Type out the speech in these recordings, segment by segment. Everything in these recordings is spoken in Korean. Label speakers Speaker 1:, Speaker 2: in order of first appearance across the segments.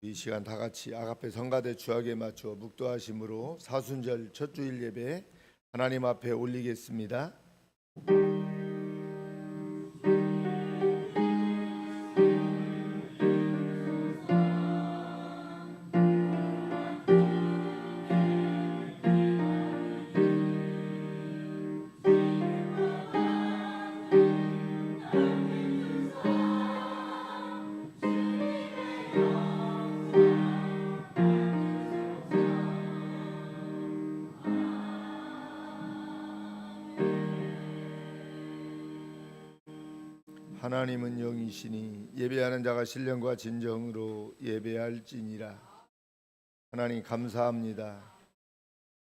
Speaker 1: 이 시간 다 같이 아가페 성가대 주약에 맞춰 묵도하심으로 사순절 첫 주일 예배 하나님 앞에 올리겠습니다. 하나님은 영이시니 예배하는 자가 신령과 진정으로 예배할지니라. 하나님 감사합니다.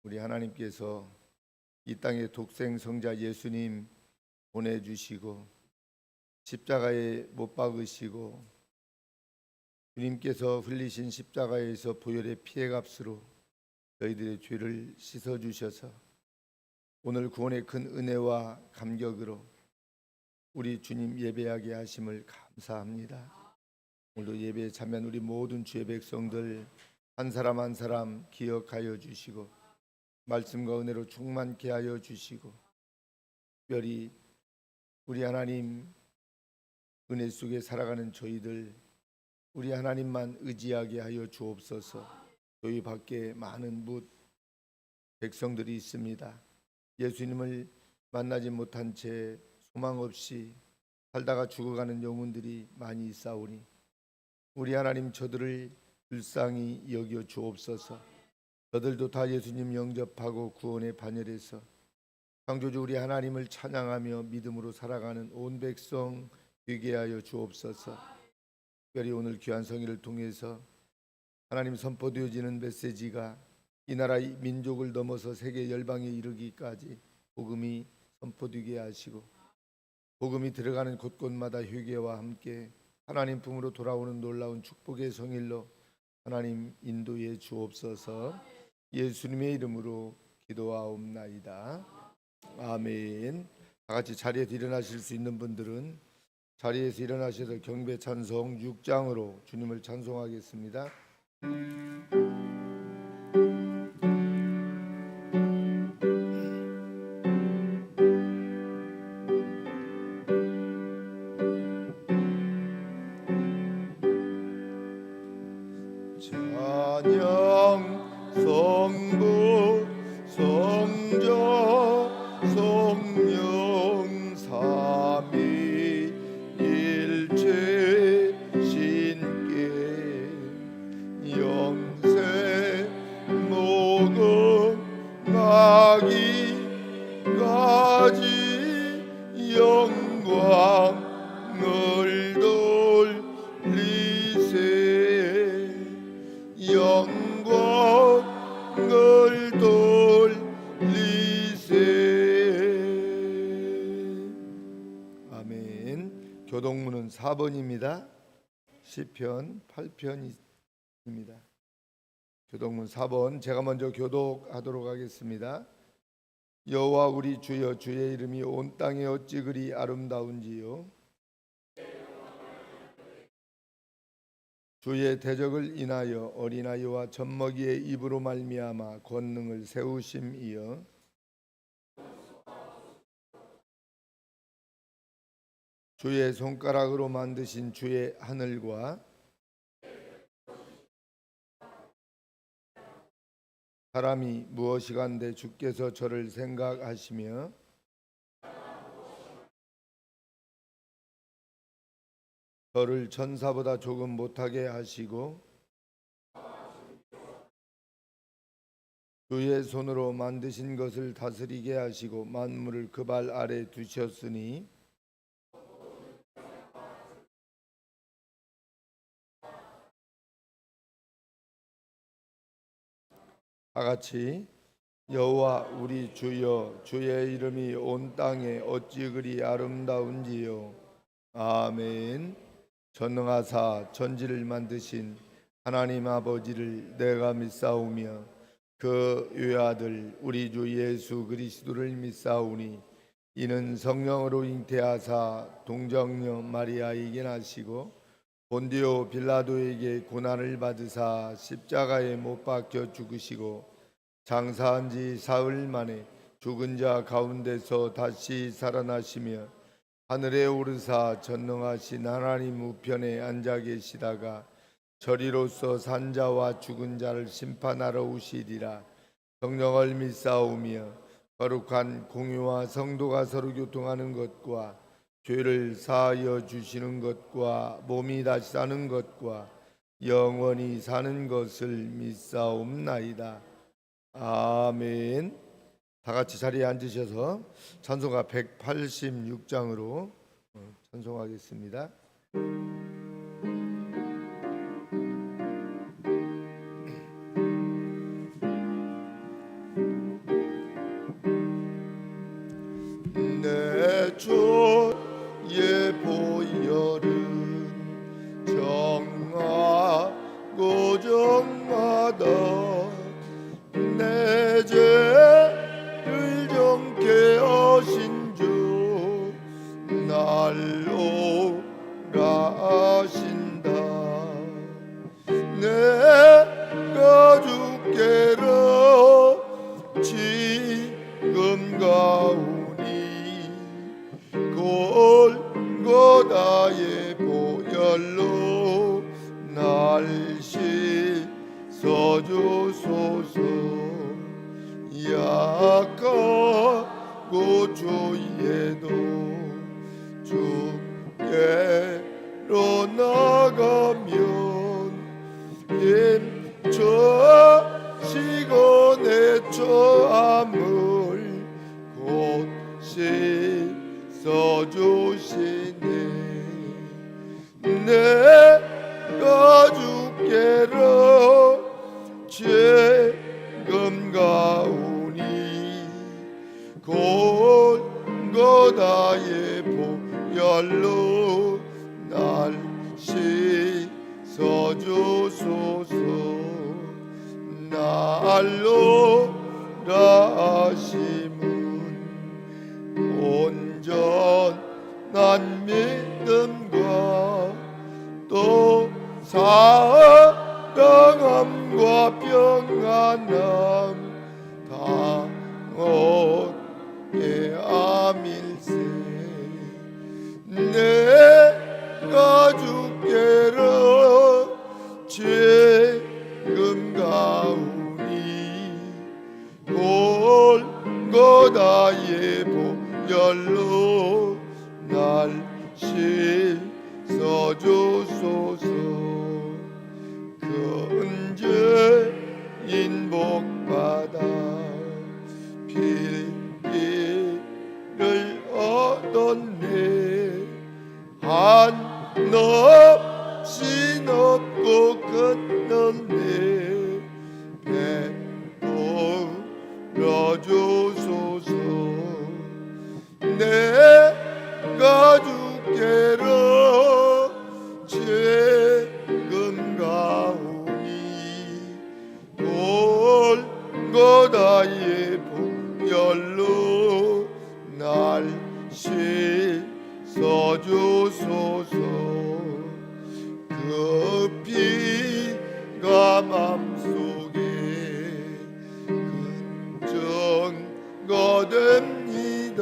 Speaker 1: 우리 하나님께서 이 땅에 독생 성자 예수님 보내주시고 십자가에 못 박으시고 주님께서 흘리신 십자가에서 보혈의 피해값으로 저희들의 죄를 씻어주셔서 오늘 구원의 큰 은혜와 감격으로 우리 주님 예배하게 하심을 감사합니다. 오늘도 예배에 참여한 우리 모든 주의 백성들 한 사람 한 사람 기억하여 주시고 말씀과 은혜로 충만케 하여 주시고 특별히 우리 하나님 은혜 속에 살아가는 저희들 우리 하나님만 의지하게 하여 주옵소서. 저희 밖에 많은 뭇 백성들이 있습니다. 예수님을 만나지 못한 채 소망 없이 살다가 죽어가는 영혼들이 많이 있사오니 우리 하나님 저들을 불쌍히 여겨 주옵소서. 저들도 다 예수님 영접하고 구원의 반열에서 창조주 우리 하나님을 찬양하며 믿음으로 살아가는 온 백성 되게 하여 주옵소서. 특별히 오늘 귀한 성의를 통해서 하나님 선포되어지는 메시지가 이 나라 이 민족을 넘어서 세계 열방에 이르기까지 복음이 선포되게 하시고 복음이 들어가는 곳곳마다 회개와 함께 하나님 품으로 돌아오는 놀라운 축복의 성일로 하나님 인도해 주옵소서. 예수님의 이름으로 기도하옵나이다. 아멘. 다 같이 자리에서 일어나실 수 있는 분들은 자리에서 일어나셔서 경배 찬송 6장으로 주님을 찬송하겠습니다. 찬양 성부 성자 성령 삼위일체 신께 영생 목음나기까지 영광을 돌리세 영광을 돌리세. 아멘. 교동문은 4번입니다. 시편 8편입니다. 교동문 4번 제가 먼저 교독하도록 하겠습니다. 여호와 우리 주여 주의 이름이 온 땅에 어찌 그리 아름다운지요. 주의 대적을 인하여 어린아이와 젖먹이의 입으로 말미암아 권능을 세우심이여. 주의 손가락으로 만드신 주의 하늘과 사람이 무엇이간데 주께서 저를 생각하시며 저를 천사보다 조금 못하게 하시고 주의 손으로 만드신 것을 다스리게 하시고 만물을 그 발 아래 두셨으니 다같이 여호와 우리 주여 주의 이름이 온 땅에 어찌 그리 아름다운지요. 아멘. 전능하사 전지를 만드신 하나님 아버지를 내가 믿사오며 그 외아들 우리 주 예수 그리스도를 믿사오니 이는 성령으로 잉태하사 동정녀 마리아에게 나시고 본디오 빌라도에게 고난을 받으사 십자가에 못 박혀 죽으시고 장사한 지 사흘 만에 죽은 자 가운데서 다시 살아나시며 하늘에 오르사 전능하신 하나님 우편에 앉아 계시다가 저리로서 산자와 죽은 자를 심판하러 오시리라. 성령을 믿사오며 거룩한 공유와 성도가 서로 교통하는 것과 죄를 사하여 주시는 것과 몸이 다시 사는 것과 영원히 사는 것을 믿사옵나이다. 아멘. 다 같이 자리에 앉으셔서 찬송가 186장으로 찬송하겠습니다. 내 주의 보혈은 정하고 정하다 내 죄를 정케 하신 주 날로 가신다. 내가 주께로 지금 가오니 골고다의 보혈로 날 씻어주소서. 약하고 주의에도 주께로 나가면 힘주시고 내 처함을 곧 씻어주시네. 내가 주께로 지금 가오니 골고다의 보혈로 날 씻어주소서. 날로 가심은 온전한 믿음과 또 사랑함과 평안함 당하게 함일세. 내가 주께로 지금 가오니 골고다의 보혈로 날 씻어주소서. 근죄인 복받아 필기를 얻었네. 한없이 높고 끝없네. 베풀어주소서. 내가 주께로 지금 가오니 골고다의 보혈로 날 씻어주소서. 그 피가 맘속에 근증거됩니다.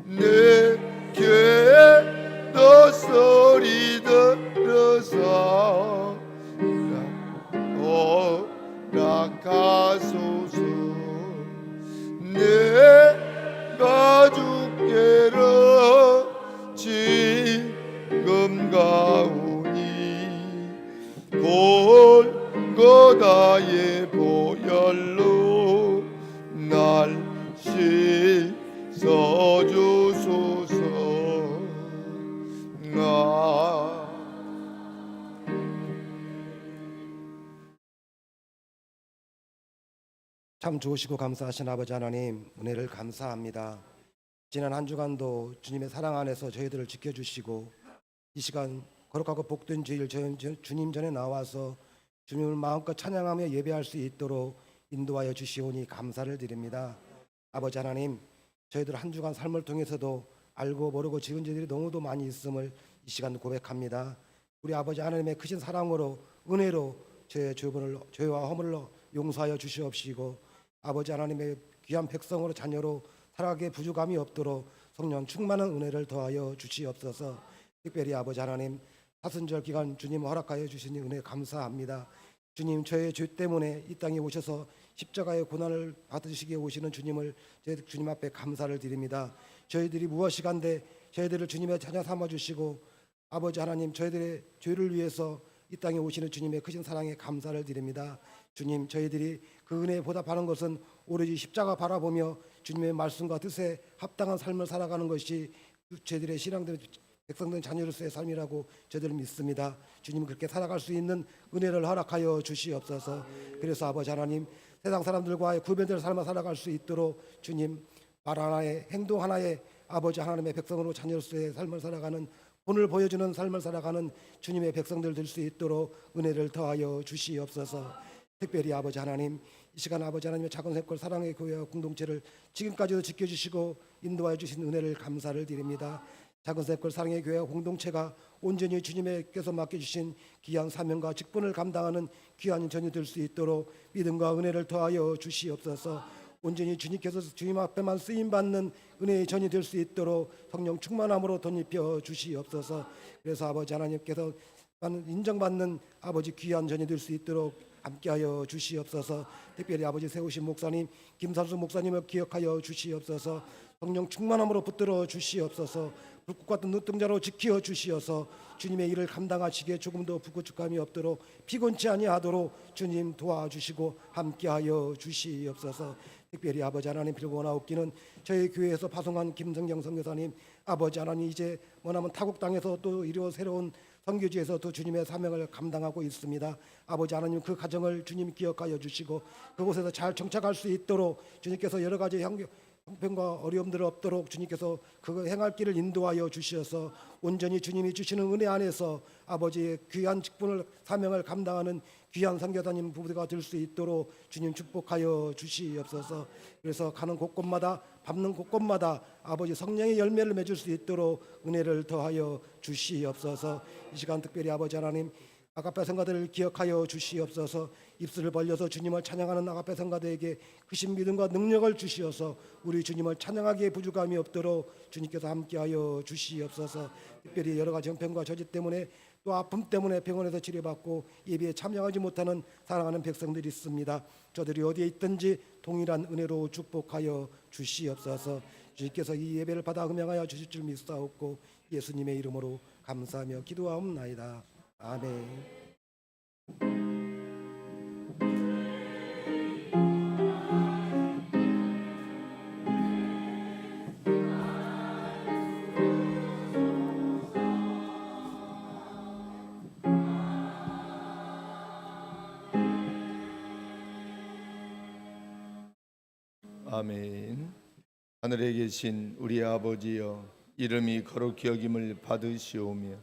Speaker 1: 내 귀에 너 소리 들어서 오락하소서. 내가 주께로 지금 가오니 골고다의 보혈로 날 씻어주소서.
Speaker 2: 참 좋으시고 감사하신 아버지 하나님, 은혜를 감사합니다. 지난 한 주간도 주님의 사랑 안에서 저희들을 지켜주시고 이 시간 거룩하고 복된 주일 주님 전에 나와서 주님을 마음껏 찬양하며 예배할 수 있도록 인도하여 주시오니 감사를 드립니다. 아버지 하나님, 저희들 한 주간 삶을 통해서도 알고 모르고 지은 죄들이 너무도 많이 있음을 이 시간 고백합니다. 우리 아버지 하나님의 크신 사랑으로 은혜로 죄와 허물을 용서하여 주시옵시고 아버지 하나님의 귀한 백성으로 자녀로 살아가기에 부족함이 없도록 성령 충만한 은혜를 더하여 주시옵소서. 특별히 아버지 하나님 사순절 기간 주님 허락하여 주신 은혜 감사합니다. 주님 저의 죄 때문에 이 땅에 오셔서 십자가의 고난을 받으시기에 오시는 주님을 주님 앞에 감사를 드립니다. 저희들이 무엇이간데 저희들을 주님의 자녀 삼아 주시고 아버지 하나님 저희들의 죄를 위해서 이 땅에 오시는 주님의 크신 사랑에 감사를 드립니다. 주님 저희들이 그 은혜에 보답하는 것은 오로지 십자가 바라보며 주님의 말씀과 뜻에 합당한 삶을 살아가는 것이 저희들의 신앙들 백성된 자녀로서의 삶이라고 저희들은 믿습니다. 주님 그렇게 살아갈 수 있는 은혜를 허락하여 주시옵소서. 그래서 아버지 하나님 세상 사람들과의 구별된 삶을 살아갈 수 있도록 주님 말 하나에 행동 하나에 아버지 하나님의 백성으로 자녀로서의 삶을 살아가는 본을 보여주는 삶을 살아가는 주님의 백성들 될 수 있도록 은혜를 더하여 주시옵소서. 특별히 아버지 하나님 이 시간 아버지 하나님의 작은 샘골 사랑의 교회와 공동체를 지금까지도 지켜주시고 인도하여 주신 은혜를 감사를 드립니다. 작은 샘골 사랑의 교회와 공동체가 온전히 주님께서 맡겨주신 귀한 사명과 직분을 감당하는 귀한 전이 될 수 있도록 믿음과 은혜를 더하여 주시옵소서. 온전히 주님께서 주님 앞에만 쓰임받는 은혜의 전이 될 수 있도록 성령 충만함으로 덧입혀 주시옵소서. 그래서 아버지 하나님께서 인정받는 아버지 귀한 전이 될 수 있도록 함께하여 주시옵소서. 특별히 아버지 세우신 목사님 김삼수 목사님을 기억하여 주시옵소서. 성령 충만함으로 붙들어 주시옵소서. 불꽃 같은 눈동자로 지켜 주시어서 주님의 일을 감당하시기에 조금도 부끄축함이 없도록 피곤치 아니하도록 주님 도와주시고 함께하여 주시옵소서. 특별히 아버지 하나님 빌고 원하옵기는 저희 교회에서 파송한 김성경 선교사님 아버지 하나님 이제 원하면 타국 땅에서 또 이리로 새로운 선교지에서 또 주님의 사명을 감당하고 있습니다. 아버지 하나님 그 가정을 주님 기억하여 주시고 그곳에서 잘 정착할 수 있도록 주님께서 여러 가지 형편과 어려움들 없도록 주님께서 그 행할 길을 인도하여 주시어서 온전히 주님이 주시는 은혜 안에서 아버지의 귀한 직분을 사명을 감당하는 귀한 선교사님 부부가 될 수 있도록 주님 축복하여 주시옵소서. 그래서 가는 곳곳마다 밟는 곳곳마다 아버지 성령의 열매를 맺을 수 있도록 은혜를 더하여 주시옵소서. 이 시간 특별히 아버지 하나님 아가페 성가들을 기억하여 주시옵소서. 입술을 벌려서 주님을 찬양하는 아가페 성가들에게 크신 믿음과 능력을 주시어서 우리 주님을 찬양하기에 부족함이 없도록 주님께서 함께하여 주시옵소서. 특별히 여러 가지 형편과 저지 때문에 또 아픔 때문에 병원에서 치료받고 예배에 참여하지 못하는 사랑하는 백성들이 있습니다. 저들이 어디에 있든지 동일한 은혜로 축복하여 주시옵소서. 주님께서 이 예배를 받아 음양하여 주실 줄 믿사옵고 예수님의 이름으로 감사하며 기도하옵나이다. 아멘.
Speaker 1: 아멘. 하늘에 계신 우리 아버지여 이름이 거룩히 여김을 받으시오며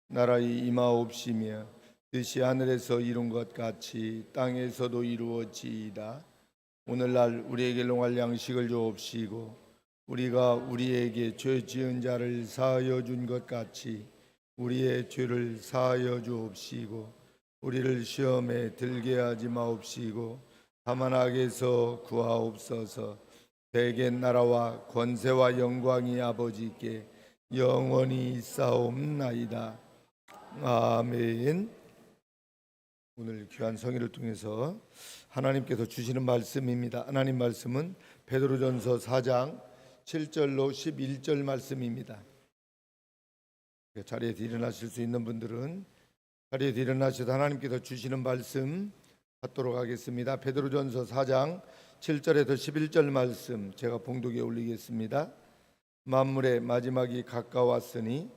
Speaker 1: 나라의 임하옵시며 뜻이 하늘에서 이룬 것 같이 땅에서도 이루어지이다. 오늘날 우리에게 일용할 양식을 주옵시고 우리가 우리에게 죄 지은 자를 사하여 준 것 같이 우리의 죄를 사하여 주옵시고 우리를 시험에 들게 하지 마옵시고 다만 악에서 구하옵소서. 대개 나라와 권세와 영광이 아버지께 영원히 있사옵나이다. 아멘. 오늘 귀한 성의를 통해서 하나님께서 주시는 말씀입니다. 하나님 말씀은 베드로전서 4장 7절로 11절 말씀입니다. 자리에서 일어나실 수 있는 분들은 자리에서 일어나셔서 하나님께서 주시는 말씀 받도록 하겠습니다. 베드로전서 4장 7절에서 11절 말씀 제가 봉독에 올리겠습니다. 만물의 마지막이 가까웠으니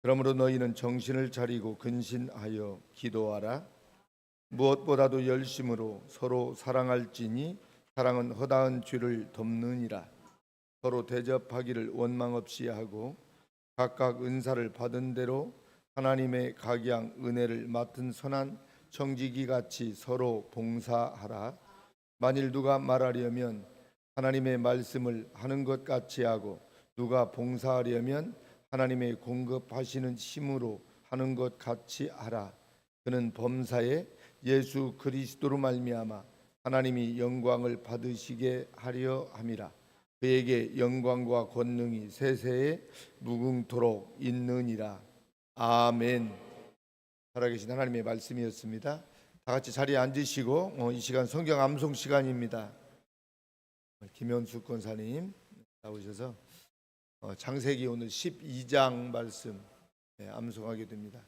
Speaker 1: 그러므로 너희는 정신을 차리고 근신하여 기도하라. 무엇보다도 열심으로 서로 사랑할지니 사랑은 허다한 죄를 덮느니라. 서로 대접하기를 원망 없이 하고 각각 은사를 받은 대로 하나님의 각양 은혜를 맡은 선한 청지기 같이 서로 봉사하라. 만일 누가 말하려면 하나님의 말씀을 하는 것 같이 하고 누가 봉사하려면 하나님의 공급하시는 힘으로 하는 것 같이 하라. 그는 범사에 예수 그리스도로 말미암아 하나님이 영광을 받으시게 하려 함이라. 그에게 영광과 권능이 세세에 무궁토록 있느니라. 아멘. 살아계신 하나님의 말씀이었습니다. 다 같이 자리에 앉으시고 이 시간 성경 암송 시간입니다. 김현수 권사님 나오셔서 창세기 오늘 12장 말씀 암송하게 됩니다.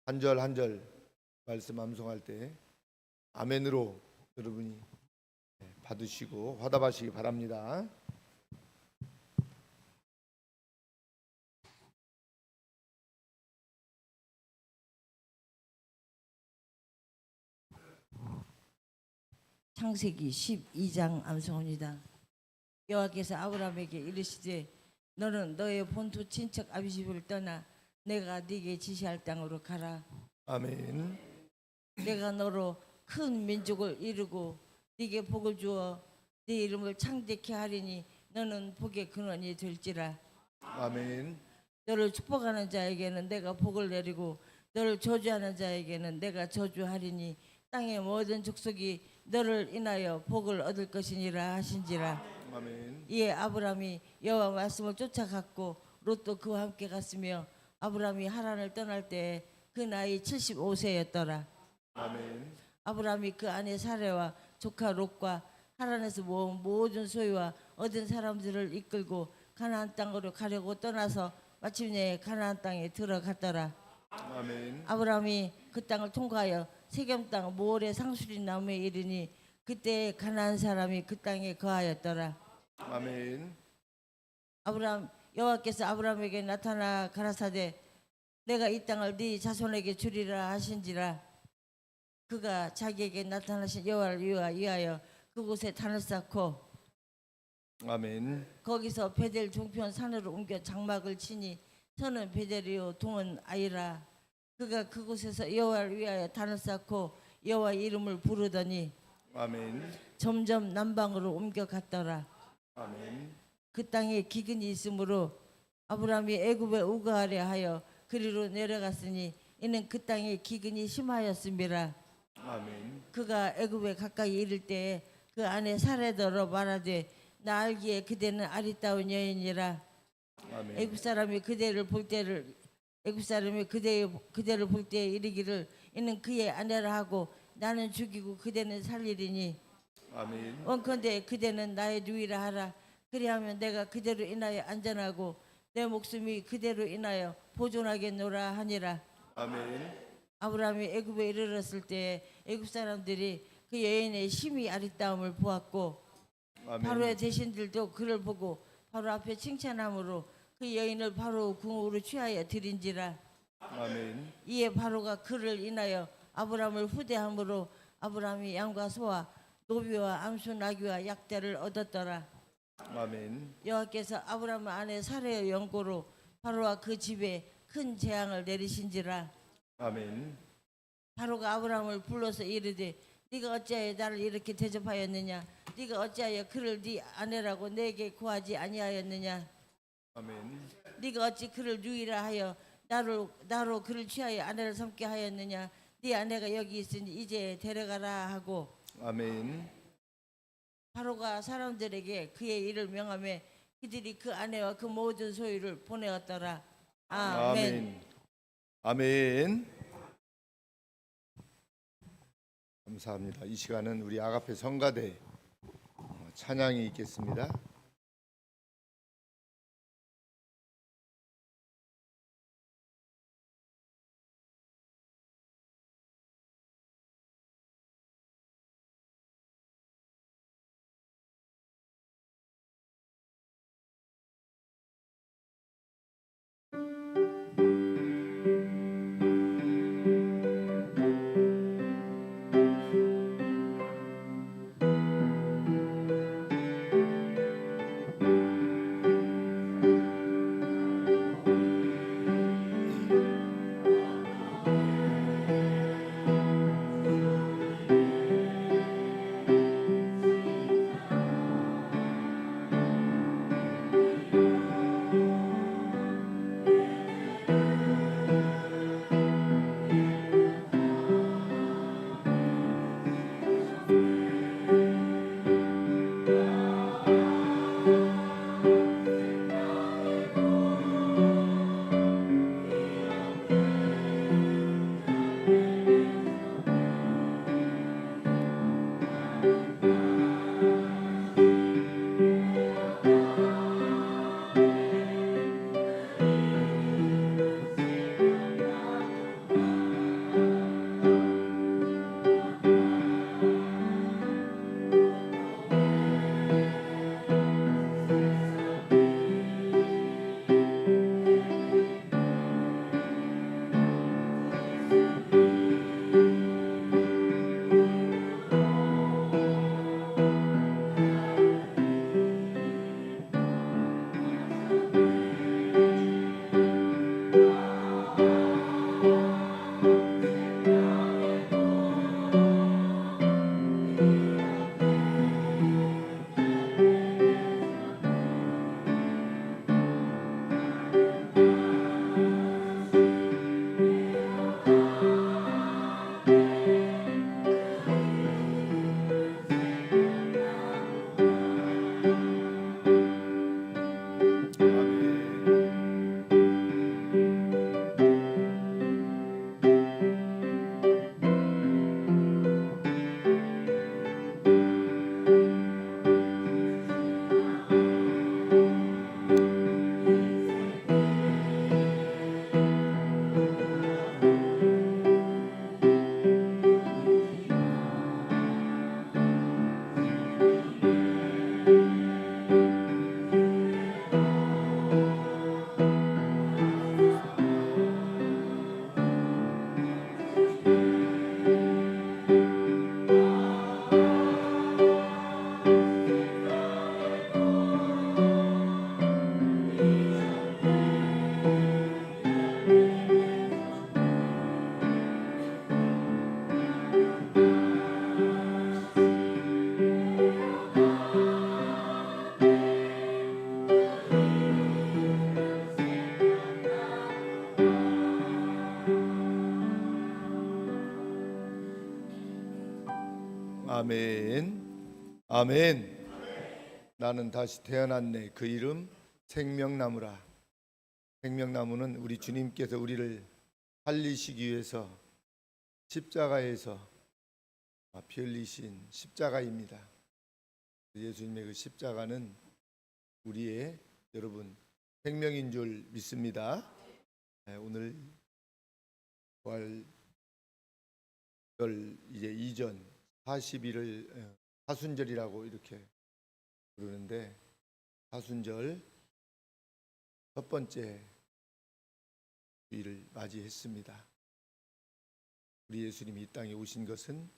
Speaker 1: 한 절 한 절 말씀 암송할 때 아멘으로 여러분이 받으시고 화답하시기 바랍니다.
Speaker 3: 창세기 12장 암송합니다. 여호와께서 아브라함에게 이르시되 너는 너의 본토 친척 아비집을 떠나 내가 네게 지시할 땅으로 가라.
Speaker 1: 아멘.
Speaker 3: 내가 너로 큰 민족을 이루고 네게 복을 주어 네 이름을 창대케 하리니 너는 복의 근원이 될지라.
Speaker 1: 아멘.
Speaker 3: 너를 축복하는 자에게는 내가 복을 내리고 너를 저주하는 자에게는 내가 저주하리니 땅의 모든 족속이 너를 인하여 복을 얻을 것이니라 하신지라.
Speaker 1: 아멘.
Speaker 3: 이에 아브람이 여호와 말씀을 쫓아갔고 롯도 그와 함께 갔으며 아브람이 하란을 떠날 때 그 나이 75세였더라.
Speaker 1: 아멘.
Speaker 3: 아브람이 그 아내 사레와 조카 롯과 하란에서 모은 모든 소유와 얻은 사람들을 이끌고 가나안 땅으로 가려고 떠나서 마침내 가나안 땅에 들어갔더라.
Speaker 1: 아멘.
Speaker 3: 아브람이 그 땅을 통과하여 세겜 땅 모래 상수리 나무에 이르니 그때 가나안 사람이 그 땅에 거하였더라.
Speaker 1: 아멘.
Speaker 3: 여호와께서 아브람에게 나타나 가라사대 내가 이 땅을 네 자손에게 주리라 하신지라. 그가 자기에게 나타나신 여호와를 위하여 그곳에 단을 쌓고
Speaker 1: 아멘.
Speaker 3: 거기서 베델 종편 산으로 옮겨 장막을 치니 서는 베델이요 동은 아이라. 그가 그곳에서 여호와를 위하여 단을 쌓고 여호와 이름을 부르더니
Speaker 1: 아멘.
Speaker 3: 점점 남방으로 옮겨갔더라.
Speaker 1: 아멘.
Speaker 3: 그 땅에 기근이 있으므로 아브람이 애굽에 우거하려 하여 그리로 내려갔으니 이는 그 땅에 기근이 심하였음이라.
Speaker 1: 아멘.
Speaker 3: 그가 애굽에 가까이 이를 때에 그 아내 사레더러 말하되 나 알기에 그대는 아리따운 여인이라.
Speaker 1: 아멘.
Speaker 3: 애굽 사람이 그대를 볼 때에 이르기를 이는 그의 아내라 하고 나는 죽이고 그대는 살리리니
Speaker 1: 아멘.
Speaker 3: 원컨대 그대는 나의 누이라 하라. 그리하면 내가 그대로 인하여 안전하고 내 목숨이 그대로 인하여 보존하겠노라 하니라.
Speaker 1: 아멘.
Speaker 3: 아브라함이 애굽에 이르렀을 때 애굽 사람들이 그 여인의 심히 아리따움을 보았고
Speaker 1: 아멘.
Speaker 3: 바로의 대신들도 그를 보고 바로 앞에 칭찬함으로 그 여인을 바로 궁으로 취하여 드린지라.
Speaker 1: 아멘.
Speaker 3: 이에 바로가 그를 인하여 아브라함을 후대함으로 아브라함이 양과 소와 노비와 암수 나귀와 약대를 얻었더라.
Speaker 1: 아멘.
Speaker 3: 여호와께서 아브라함 아내 사레의 영고로 바로와 그 집에 큰 재앙을 내리신지라.
Speaker 1: 아멘.
Speaker 3: 바로가 아브라함을 불러서 이르되 네가 어찌하여 나를 이렇게 대접하였느냐. 네가 어찌하여 그를 네 아내라고 내게 구하지 아니하였느냐.
Speaker 1: 아멘.
Speaker 3: 네가 어찌 그를 누이라 하여 나로 그를 취하여 아내를 삼게 하였느냐. 네 아내가 여기 있으니 이제 데려가라 하고
Speaker 1: 아멘.
Speaker 3: 바로가 사람들에게 그의 일을 명하며 그들이 그 아내와 그 모든 소유를 보내었더라. 아멘.
Speaker 1: 아멘. 감사합니다. 이 시간은 우리 아가페 성가대 찬양이 있겠습니다. 아멘. 아멘. 나는 다시 태어났네. 그 이름 생명나무라. 생명나무는 우리 주님께서 우리를 살리시기 위해서 십자가에서 피 흘리신 십자가입니다. 예수님의 그 십자가는 우리의 여러분 생명인 줄 믿습니다. 오늘 부활절 이제 이전 40일을 사순절이라고 이렇게 부르는데, 사순절 첫 번째 주일을 맞이했습니다. 우리 예수님이 이 땅에 오신 것은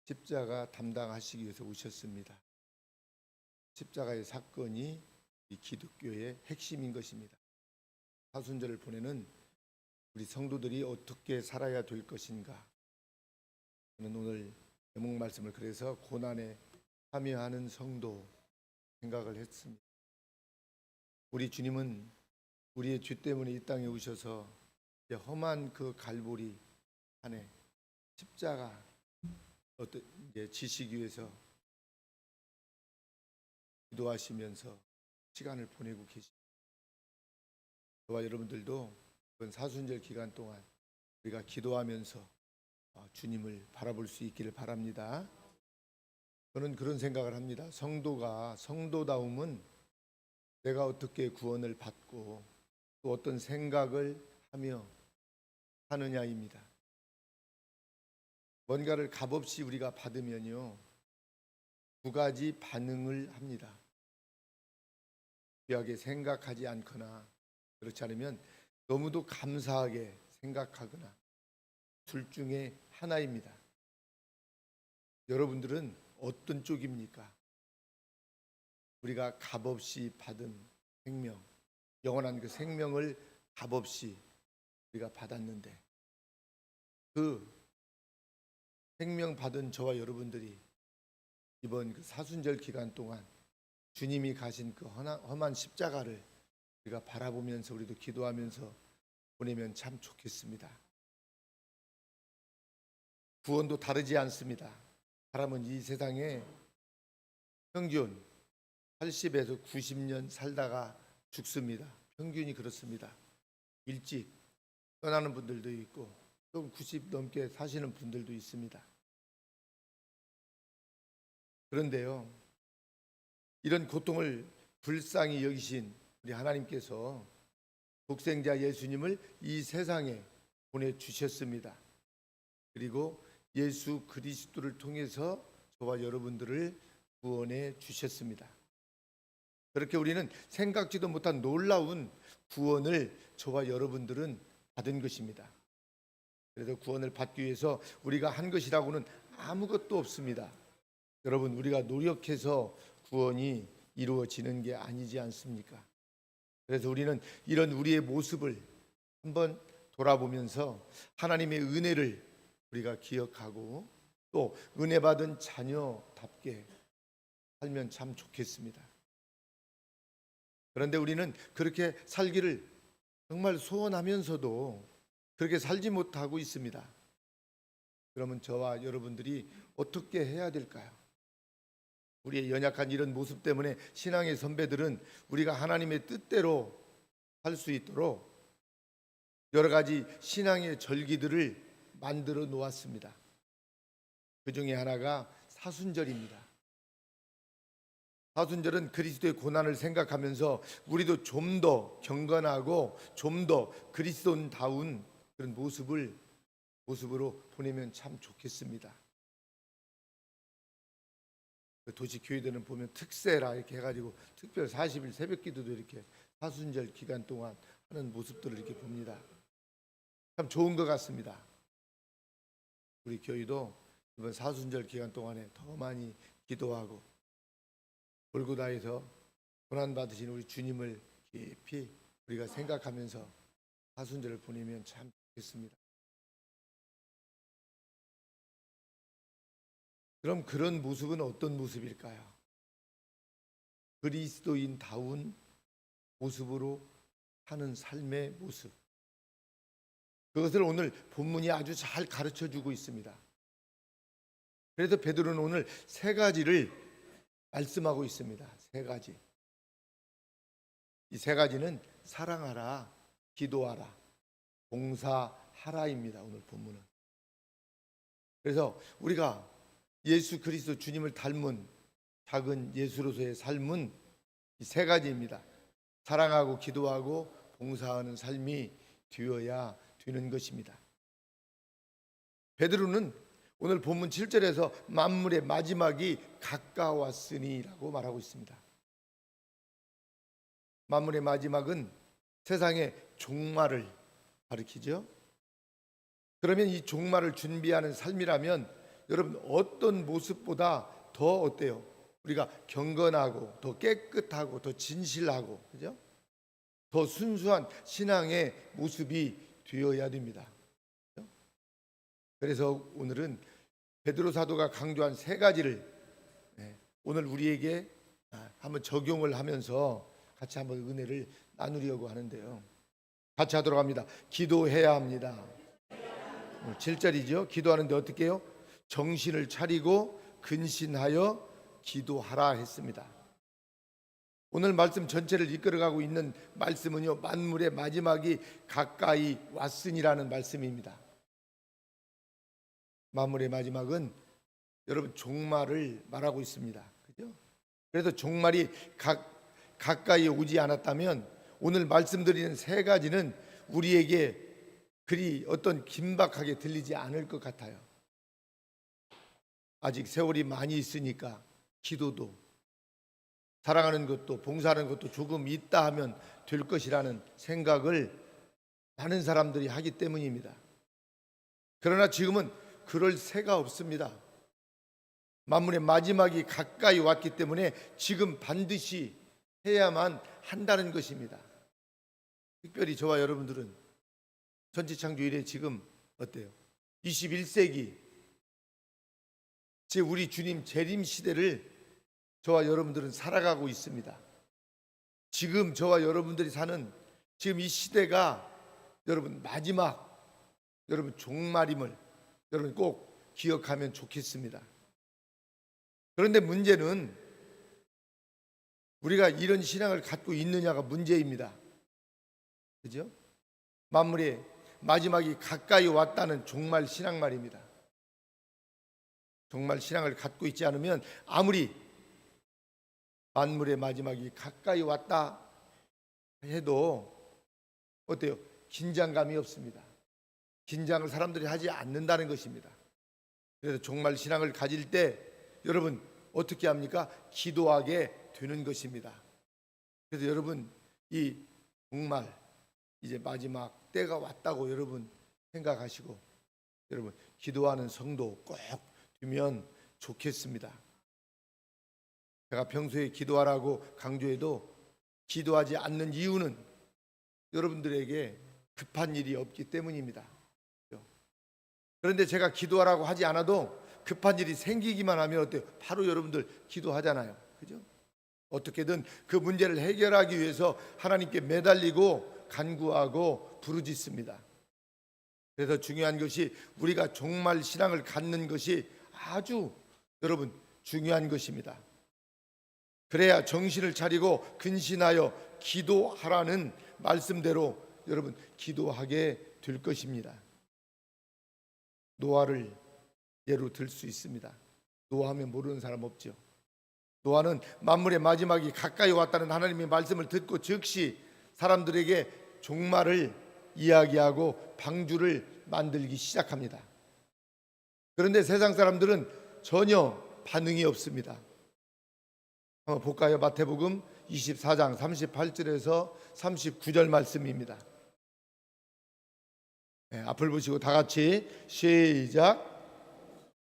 Speaker 1: 십자가 담당하시기 위해서 오셨습니다. 십자가의 사건이 이 기독교의 핵심인 것입니다. 사순절을 보내는 우리 성도들이 어떻게 살아야 될 것인가, 저는 오늘 제목 말씀을 그래서 고난에 참여하는 성도 생각을 했습니다. 우리 주님은 우리의 죄 때문에 이 땅에 오셔서 험한 그 갈보리 산에 십자가 지시기 위해서 기도하시면서 시간을 보내고 계십니다. 저와 여러분들도 이번 사순절 기간 동안 우리가 기도하면서 주님을 바라볼 수 있기를 바랍니다. 저는 그런 생각을 합니다. 성도다움은 내가 어떻게 구원을 받고 또 어떤 생각을 하며 사느냐입니다. 뭔가를 값없이 우리가 받으면요, 두 가지 반응을 합니다. 귀하게 생각하지 않거나, 그렇지 않으면 너무도 감사하게 생각하거나, 둘 중에 하나입니다. 여러분들은 어떤 쪽입니까? 우리가 값없이 받은 생명, 영원한 그 생명을 값없이 우리가 받았는데, 그 생명 받은 저와 여러분들이 이번 그 사순절 기간 동안 주님이 가신 그 험한 십자가를 우리가 바라보면서 우리도 기도하면서 보내면 참 좋겠습니다. 구원도 다르지 않습니다. 사람은 이 세상에 평균 80에서 90년 살다가 죽습니다. 평균이 그렇습니다. 일찍 떠나는 분들도 있고 또 90 넘게 사시는 분들도 있습니다. 그런데요, 이런 고통을 불쌍히 여기신 우리 하나님께서 독생자 예수님을 이 세상에 보내주셨습니다. 그리고 예수 그리스도를 통해서 저와 여러분들을 구원해 주셨습니다. 그렇게 우리는 생각지도 못한 놀라운 구원을 저와 여러분들은 받은 것입니다. 그래서 구원을 받기 위해서 우리가 한 것이라고는 아무것도 없습니다. 여러분, 우리가 노력해서 구원이 이루어지는 게 아니지 않습니까? 그래서 우리는 이런 우리의 모습을 한번 돌아보면서 하나님의 은혜를 우리가 기억하고 또 은혜 받은 자녀답게 살면 참 좋겠습니다. 그런데 우리는 그렇게 살기를 정말 소원하면서도 그렇게 살지 못하고 있습니다. 그러면 저와 여러분들이 어떻게 해야 될까요? 우리의 연약한 이런 모습 때문에 신앙의 선배들은 우리가 하나님의 뜻대로 살 수 있도록 여러 가지 신앙의 절기들을 만들어 놓았습니다. 그 중에 하나가 사순절입니다. 사순절은 그리스도의 고난을 생각하면서 우리도 좀 더 경건하고 좀 더 그리스도인다운 그런 모습으로 보내면 참 좋겠습니다. 도시 교회들은 보면 특세라 이렇게 해가지고 특별 40일 새벽 기도도 이렇게 사순절 기간 동안 하는 모습들을 이렇게 봅니다. 참 좋은 것 같습니다. 우리 교회도 이번 사순절 기간 동안에 더 많이 기도하고 골고다에서 고난 받으신 우리 주님을 깊이 우리가 생각하면서 사순절을 보내면 참 좋겠습니다. 그럼 그런 모습은 어떤 모습일까요? 그리스도인다운 모습으로 사는 삶의 모습. 그것을 오늘 본문이 아주 잘 가르쳐 주고 있습니다. 그래서 베드로는 오늘 세 가지를 말씀하고 있습니다. 세 가지. 이 세 가지는 사랑하라, 기도하라, 봉사하라입니다. 오늘 본문은. 그래서 우리가 예수 그리스도 주님을 닮은 작은 예수로서의 삶은 이 세 가지입니다. 사랑하고 기도하고 봉사하는 삶이 되어야 되는 것입니다. 베드로는 오늘 본문 7절에서 만물의 마지막이 가까웠으니라고 말하고 있습니다. 만물의 마지막은 세상의 종말을 가리키죠. 그러면 이 종말을 준비하는 삶이라면 여러분 어떤 모습보다 더 어때요? 우리가 경건하고 더 깨끗하고 더 진실하고, 그죠? 더 순수한 신앙의 모습이 되어야 됩니다. 그죠? 그래서 오늘은 베드로 사도가 강조한 세 가지를 오늘 우리에게 한번 적용을 하면서 같이 한번 은혜를 나누려고 하는데요. 같이 하도록 합니다. 기도해야 합니다. 7절이죠. 기도하는데 어떻게 해요? 정신을 차리고 근신하여 기도하라 했습니다. 오늘 말씀 전체를 이끌어가고 있는 말씀은요, 만물의 마지막이 가까이 왔으니라는 말씀입니다. 만물의 마지막은 여러분 종말을 말하고 있습니다. 그죠? 그래서 종말이 가까이 오지 않았다면 오늘 말씀드리는 세 가지는 우리에게 그리 어떤 긴박하게 들리지 않을 것 같아요. 아직 세월이 많이 있으니까 기도도 사랑하는 것도 봉사하는 것도 조금 있다 하면 될 것이라는 생각을 많은 사람들이 하기 때문입니다. 그러나 지금은 그럴 새가 없습니다. 만물의 마지막이 가까이 왔기 때문에 지금 반드시 해야만 한다는 것입니다. 특별히 저와 여러분들은 천지창조 이래 지금 어때요? 21세기 제 우리 주님 재림 시대를 저와 여러분들은 살아가고 있습니다. 지금 저와 여러분들이 사는 지금 이 시대가 여러분 마지막, 여러분 종말임을 여러분 꼭 기억하면 좋겠습니다. 그런데 문제는 우리가 이런 신앙을 갖고 있느냐가 문제입니다. 그죠? 만물의 마지막이 가까이 왔다는 종말 신앙 말입니다. 종말 신앙을 갖고 있지 않으면 아무리 만물의 마지막이 가까이 왔다 해도 어때요? 긴장감이 없습니다. 긴장을 사람들이 하지 않는다는 것입니다. 그래서 종말 신앙을 가질 때 여러분 어떻게 합니까? 기도하게 되는 것입니다. 그래서 여러분 이 종말 이제 마지막 때가 왔다고 여러분 생각하시고 여러분 기도하는 성도 꼭 되면 좋겠습니다. 제가 평소에 기도하라고 강조해도 기도하지 않는 이유는 여러분들에게 급한 일이 없기 때문입니다. 그런데 제가 기도하라고 하지 않아도 급한 일이 생기기만 하면 어때요? 바로 여러분들 기도하잖아요. 그죠? 어떻게든 그 문제를 해결하기 위해서 하나님께 매달리고 간구하고 부르짖습니다. 그래서 중요한 것이 우리가 종말 신앙을 갖는 것이 아주 여러분 중요한 것입니다. 그래야 정신을 차리고 근신하여 기도하라는 말씀대로 여러분 기도하게 될 것입니다. 노아를 예로 들 수 있습니다. 노아하면 모르는 사람 없죠. 노아는 만물의 마지막이 가까이 왔다는 하나님의 말씀을 듣고 즉시 사람들에게 종말을 이야기하고 방주를 만들기 시작합니다. 그런데 세상 사람들은 전혀 반응이 없습니다. 한번 볼까요? 마태복음 24장 38절에서 39절 말씀입니다. 앞을 보시고 다 같이 시작.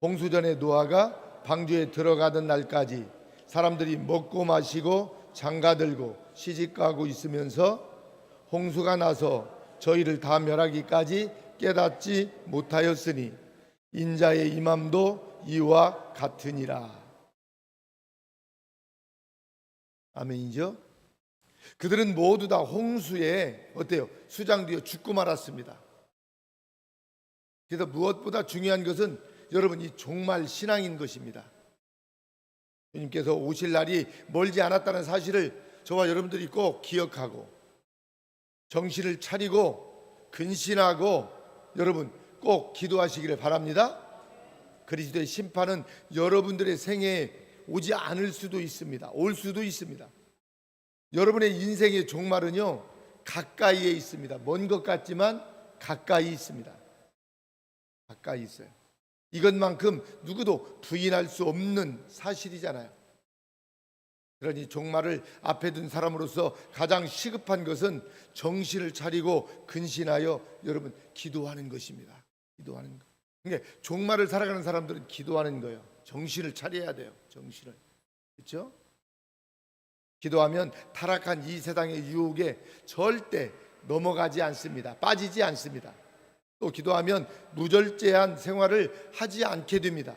Speaker 1: 홍수전에 노아가 방주에 들어가던 날까지 사람들이 먹고 마시고 장가들고 시집가고 있으면서 홍수가 나서 저희를 다 멸하기까지 깨닫지 못하였으니 인자의 임함도 이와 같으니라. 아멘이죠? 그들은 모두 다 홍수에 어때요? 수장되어 죽고 말았습니다. 그래서 무엇보다 중요한 것은 여러분 이 종말 신앙인 것입니다. 주님께서 오실 날이 멀지 않았다는 사실을 저와 여러분들이 꼭 기억하고 정신을 차리고 근신하고 여러분 꼭 기도하시기를 바랍니다. 그리스도의 심판은 여러분들의 생애에 오지 않을 수도 있습니다. 올 수도 있습니다. 여러분의 인생의 종말은요 가까이에 있습니다. 먼 것 같지만 가까이 있습니다. 가까이 있어요. 이것만큼 누구도 부인할 수 없는 사실이잖아요. 그러니 종말을 앞에 둔 사람으로서 가장 시급한 것은 정신을 차리고 근신하여 여러분 기도하는 것입니다. 기도하는 것. 그러니까 종말을 살아가는 사람들은 기도하는 거예요. 정신을 차려야 돼요. 정신을. 그렇죠? 기도하면 타락한 이 세상의 유혹에 절대 넘어가지 않습니다. 빠지지 않습니다. 또 기도하면 무절제한 생활을 하지 않게 됩니다.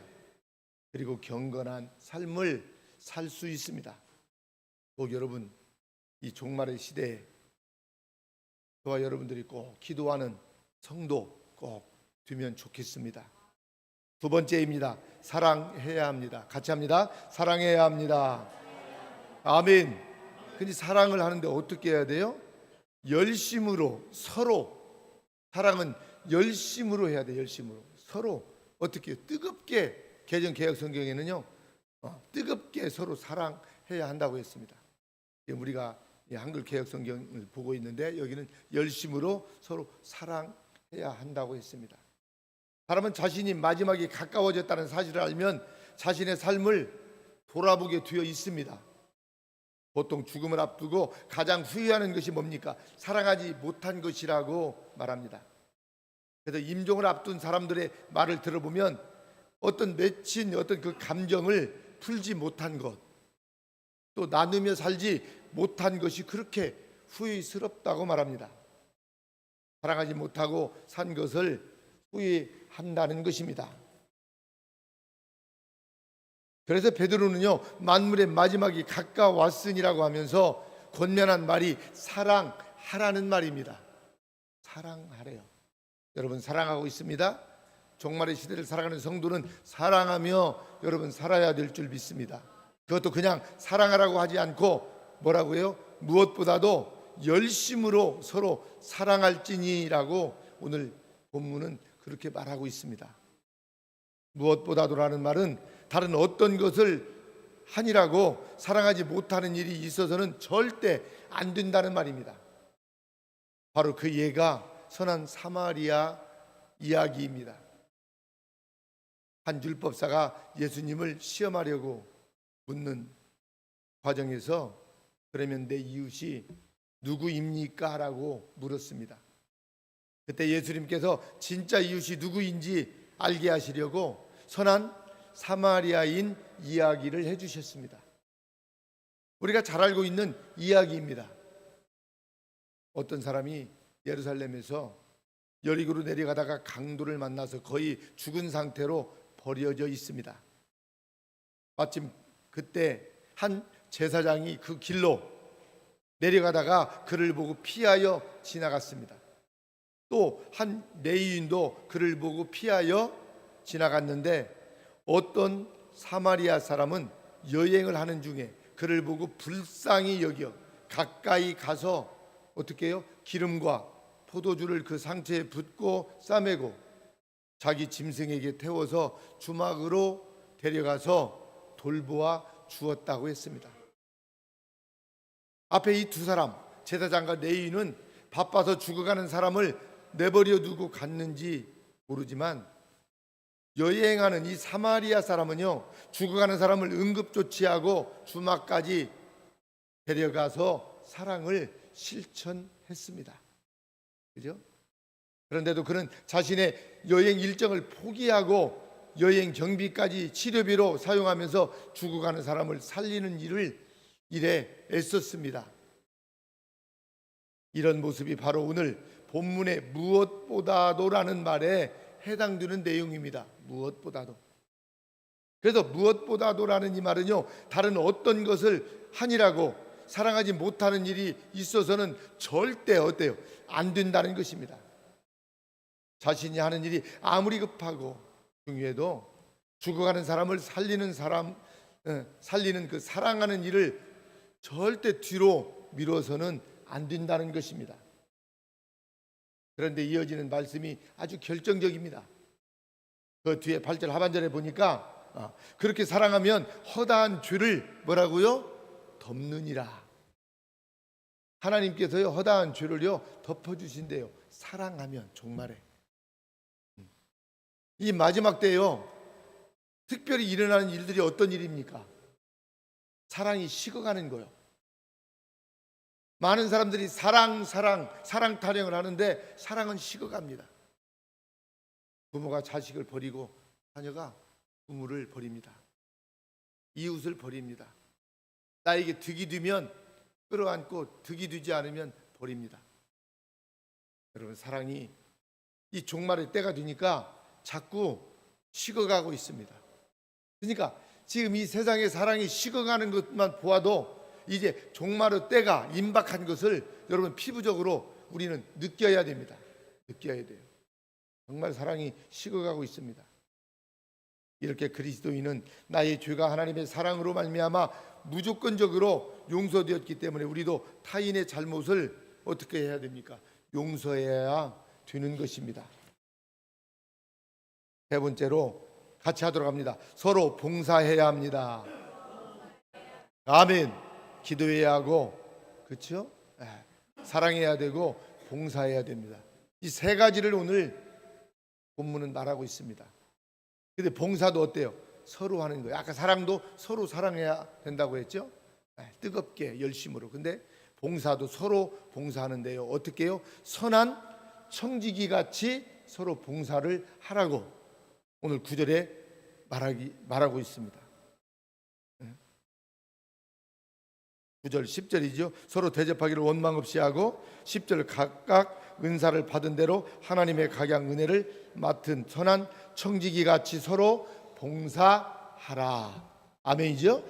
Speaker 1: 그리고 경건한 삶을 살 수 있습니다. 꼭 여러분 이 종말의 시대에 저와 여러분들이 꼭 기도하는 성도 꼭 되면 좋겠습니다. 두 번째입니다. 사랑해야 합니다. 같이 합니다. 사랑해야 합니다. 아멘. 근데 사랑을 하는데 어떻게 해야 돼요? 열심으로 서로. 사랑은 열심으로 해야 돼. 열심으로 서로 어떻게 뜨겁게 개정 개혁 성경에는요 뜨겁게 서로 사랑해야 한다고 했습니다. 우리가 한글 개혁 성경을 보고 있는데 여기는 열심으로 서로 사랑해야 한다고 했습니다. 사람은 자신이 마지막에 가까워졌다는 사실을 알면 자신의 삶을 돌아보게 되어 있습니다. 보통 죽음을 앞두고 가장 후회하는 것이 뭡니까? 사랑하지 못한 것이라고 말합니다. 그래서 임종을 앞둔 사람들의 말을 들어보면 어떤 맺힌 어떤 그 감정을 풀지 못한 것, 또 나누며 살지 못한 것이 그렇게 후회스럽다고 말합니다. 사랑하지 못하고 산 것을 후회한다는 것입니다. 그래서 베드로는요 만물의 마지막이 가까웠으니라고 하면서 권면한 말이 사랑하라는 말입니다. 사랑하래요. 여러분 사랑하고 있습니다. 종말의 시대를 살아가는 성도는 사랑하며 여러분 살아야 될 줄 믿습니다. 그것도 그냥 사랑하라고 하지 않고 뭐라고요? 무엇보다도 열심으로 서로 사랑할지니라고 오늘 본문은 그렇게 말하고 있습니다. 무엇보다도라는 말은 다른 어떤 것을 하니라고 사랑하지 못하는 일이 있어서는 절대 안 된다는 말입니다. 바로 그 예가 선한 사마리아 이야기입니다. 한 율법사가 예수님을 시험하려고 묻는 과정에서 그러면 내 이웃이 누구입니까? 라고 물었습니다. 그때 예수님께서 진짜 이웃이 누구인지 알게 하시려고 선한 사마리아인 이야기를 해주셨습니다. 우리가 잘 알고 있는 이야기입니다. 어떤 사람이 예루살렘에서 여리고로 내려가다가 강도를 만나서 거의 죽은 상태로 버려져 있습니다. 마침 그때 한 제사장이 그 길로 내려가다가 그를 보고 피하여 지나갔습니다. 또 한 레위인도 그를 보고 피하여 지나갔는데 어떤 사마리아 사람은 여행을 하는 중에 그를 보고 불쌍히 여겨 가까이 가서 어떻게 해요? 기름과 포도주를 그 상처에 붓고 싸매고 자기 짐승에게 태워서 주막으로 데려가서 돌보아 주었다고 했습니다. 앞에 이 두 사람 제사장과 레위인은 바빠서 죽어가는 사람을 내버려 두고 갔는지 모르지만 여행하는 이 사마리아 사람은요 죽어가는 사람을 응급조치하고 주막까지 데려가서 사랑을 실천했습니다. 그죠? 그런데도 그는 자신의 여행 일정을 포기하고 여행 경비까지 치료비로 사용하면서 죽어가는 사람을 살리는 일에 애썼습니다. 이런 모습이 바로 오늘 본문의 무엇보다도라는 말에 해당되는 내용입니다. 무엇보다도. 그래서 무엇보다도라는 이 말은요 다른 어떤 것을 하니라고 사랑하지 못하는 일이 있어서는 절대 어때요? 안 된다는 것입니다. 자신이 하는 일이 아무리 급하고 중에도 죽어가는 사람을 살리는 그 사랑하는 일을 절대 뒤로 미뤄서는 안 된다는 것입니다. 그런데 이어지는 말씀이 아주 결정적입니다. 그 뒤에 8절 하반절에 보니까 그렇게 사랑하면 허다한 죄를 뭐라고요? 덮느니라. 하나님께서요 허다한 죄를요 덮어주신대요. 사랑하면. 종말에 이 마지막 때요 특별히 일어나는 일들이 어떤 일입니까? 사랑이 식어가는 거요. 많은 사람들이 사랑 타령을 하는데 사랑은 식어갑니다. 부모가 자식을 버리고 자녀가 부모를 버립니다. 이웃을 버립니다. 나에게 득이 되면 끌어안고 득이 되지 않으면 버립니다. 여러분, 사랑이 이 종말의 때가 되니까 자꾸 식어가고 있습니다. 그러니까 지금 이 세상의 사랑이 식어가는 것만 보아도 이제 종말의 때가 임박한 것을 여러분 피부적으로 우리는 느껴야 됩니다. 느껴야 돼요. 정말 사랑이 식어가고 있습니다. 이렇게 그리스도인은 나의 죄가 하나님의 사랑으로 말미암아 무조건적으로 용서되었기 때문에 우리도 타인의 잘못을 어떻게 해야 됩니까? 용서해야 되는 것입니다. 세 번째로 같이 하도록 합니다. 서로 봉사해야 합니다. 아멘. 기도해야 하고, 그렇죠? 사랑해야 되고 봉사해야 됩니다. 이 세 가지를 오늘 본문은 말하고 있습니다. 근데 봉사도 어때요? 서로 하는 거예요. 아까 사랑도 서로 사랑해야 된다고 했죠? 뜨겁게 열심으로. 근데 봉사도 서로 봉사하는데요. 어떻게 해요? 선한 청지기 같이 서로 봉사를 하라고 오늘 9절에 말하고 있습니다. 9절 10절이죠. 서로 대접하기를 원망 없이 하고 10절 각각 은사를 받은 대로 하나님의 각양 은혜를 맡은 선한 청지기 같이 서로 봉사하라. 아멘이죠.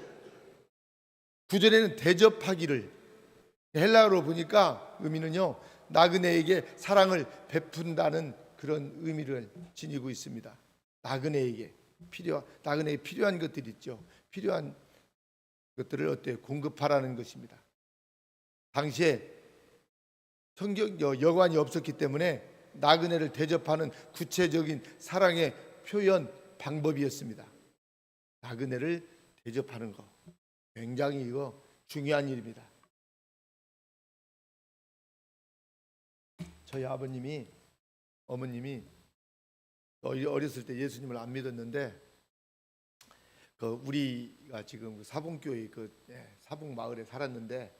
Speaker 1: 9절에는 대접하기를, 헬라어로 보니까 의미는요 나그네에게 사랑을 베푼다는 그런 의미를 지니고 있습니다. 나그네에게 필요한 것들이 있죠. 필요한 것들을 어때요? 공급하라는 것입니다. 당시에 여관이 없었기 때문에 나그네를 대접하는 구체적인 사랑의 표현 방법이었습니다. 나그네를 대접하는 거 굉장히 이거 중요한 일입니다. 저희 아버님이 어머님이 어렸을 때 예수님을 안 믿었는데 우리가 지금 사봉교회 사봉 마을에 살았는데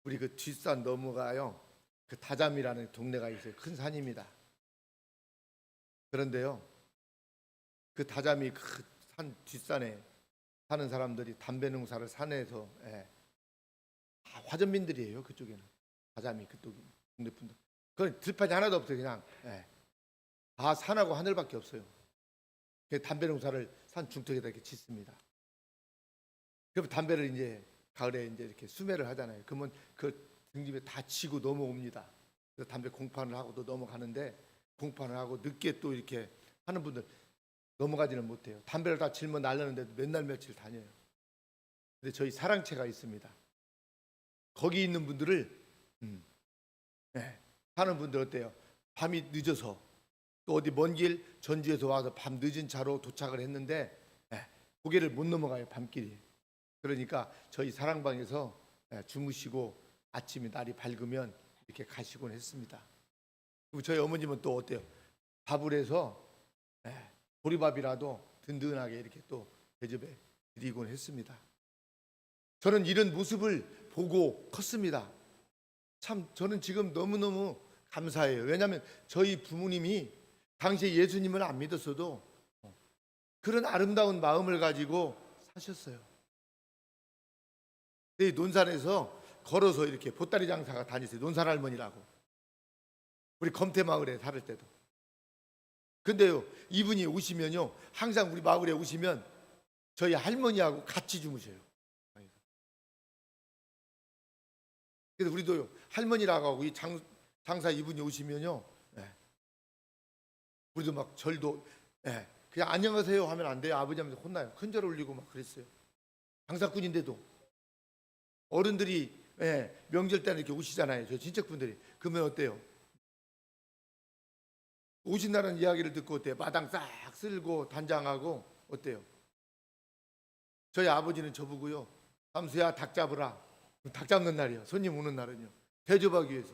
Speaker 1: 우리 그 뒷산 넘어가요. 그 다잠이라는 동네가 있어요. 큰 산입니다. 그런데요, 그 다잠이 그 산 뒷산에 사는 사람들이 담배 농사를 산에서 다 화전민들이에요. 그쪽에는 다잠이 그쪽 동네 분들. 그건 들판이 하나도 없어요. 그냥 다 산하고 하늘밖에 없어요. 담배 농사를 산 중턱에다 이렇게 짓습니다. 그럼 담배를 이제 가을에 이제 이렇게 수매를 하잖아요. 그러면 그 등집에 다 치고 넘어옵니다. 그래서 담배 공판을 하고 또 넘어가는데 공판을 하고 늦게 또 이렇게 하는 분들 넘어가지는 못해요. 담배를 다 질면 날렸는데도 몇 날 며칠 다녀요. 근데 저희 사랑채가 있습니다. 거기 있는 분들을 하는 분들 어때요? 밤이 늦어서 또 어디 먼 길 전주에서 와서 밤 늦은 차로 도착을 했는데 고개를 못 넘어가요. 밤길이. 그러니까 저희 사랑방에서 주무시고 아침에 날이 밝으면 이렇게 가시곤 했습니다. 그리고 저희 어머님은 또 어때요? 밥을 해서 보리밥이라도 든든하게 이렇게 또 대접해 드리곤 했습니다. 저는 이런 모습을 보고 컸습니다. 참 저는 지금 너무너무 감사해요. 왜냐하면 저희 부모님이 당시에 예수님을 안 믿었어도 그런 아름다운 마음을 가지고 사셨어요. 이 논산에서 걸어서 이렇게 보따리 장사가 다녔어요. 논산 할머니라고. 우리 검태마을에 살을 때도. 근데요, 이분이 오시면요, 항상 우리 마을에 오시면 저희 할머니하고 같이 주무셔요. 그래서 우리도요, 할머니라고 하고 이 장사 이분이 오시면요, 우리도 막 절도 그냥 안녕하세요 하면 안 돼요. 아버지 하면서 혼나요. 큰절 올리고 막 그랬어요. 장사꾼인데도 어른들이 명절 때는 이렇게 오시잖아요. 저 친척분들이. 그러면 어때요? 오신다는 이야기를 듣고 어때요? 마당 싹 쓸고 단장하고 어때요? 저희 아버지는 저보고요. 삼수야 닭 잡으라. 닭 잡는 날이요. 손님 오는 날은요. 대접하기 위해서.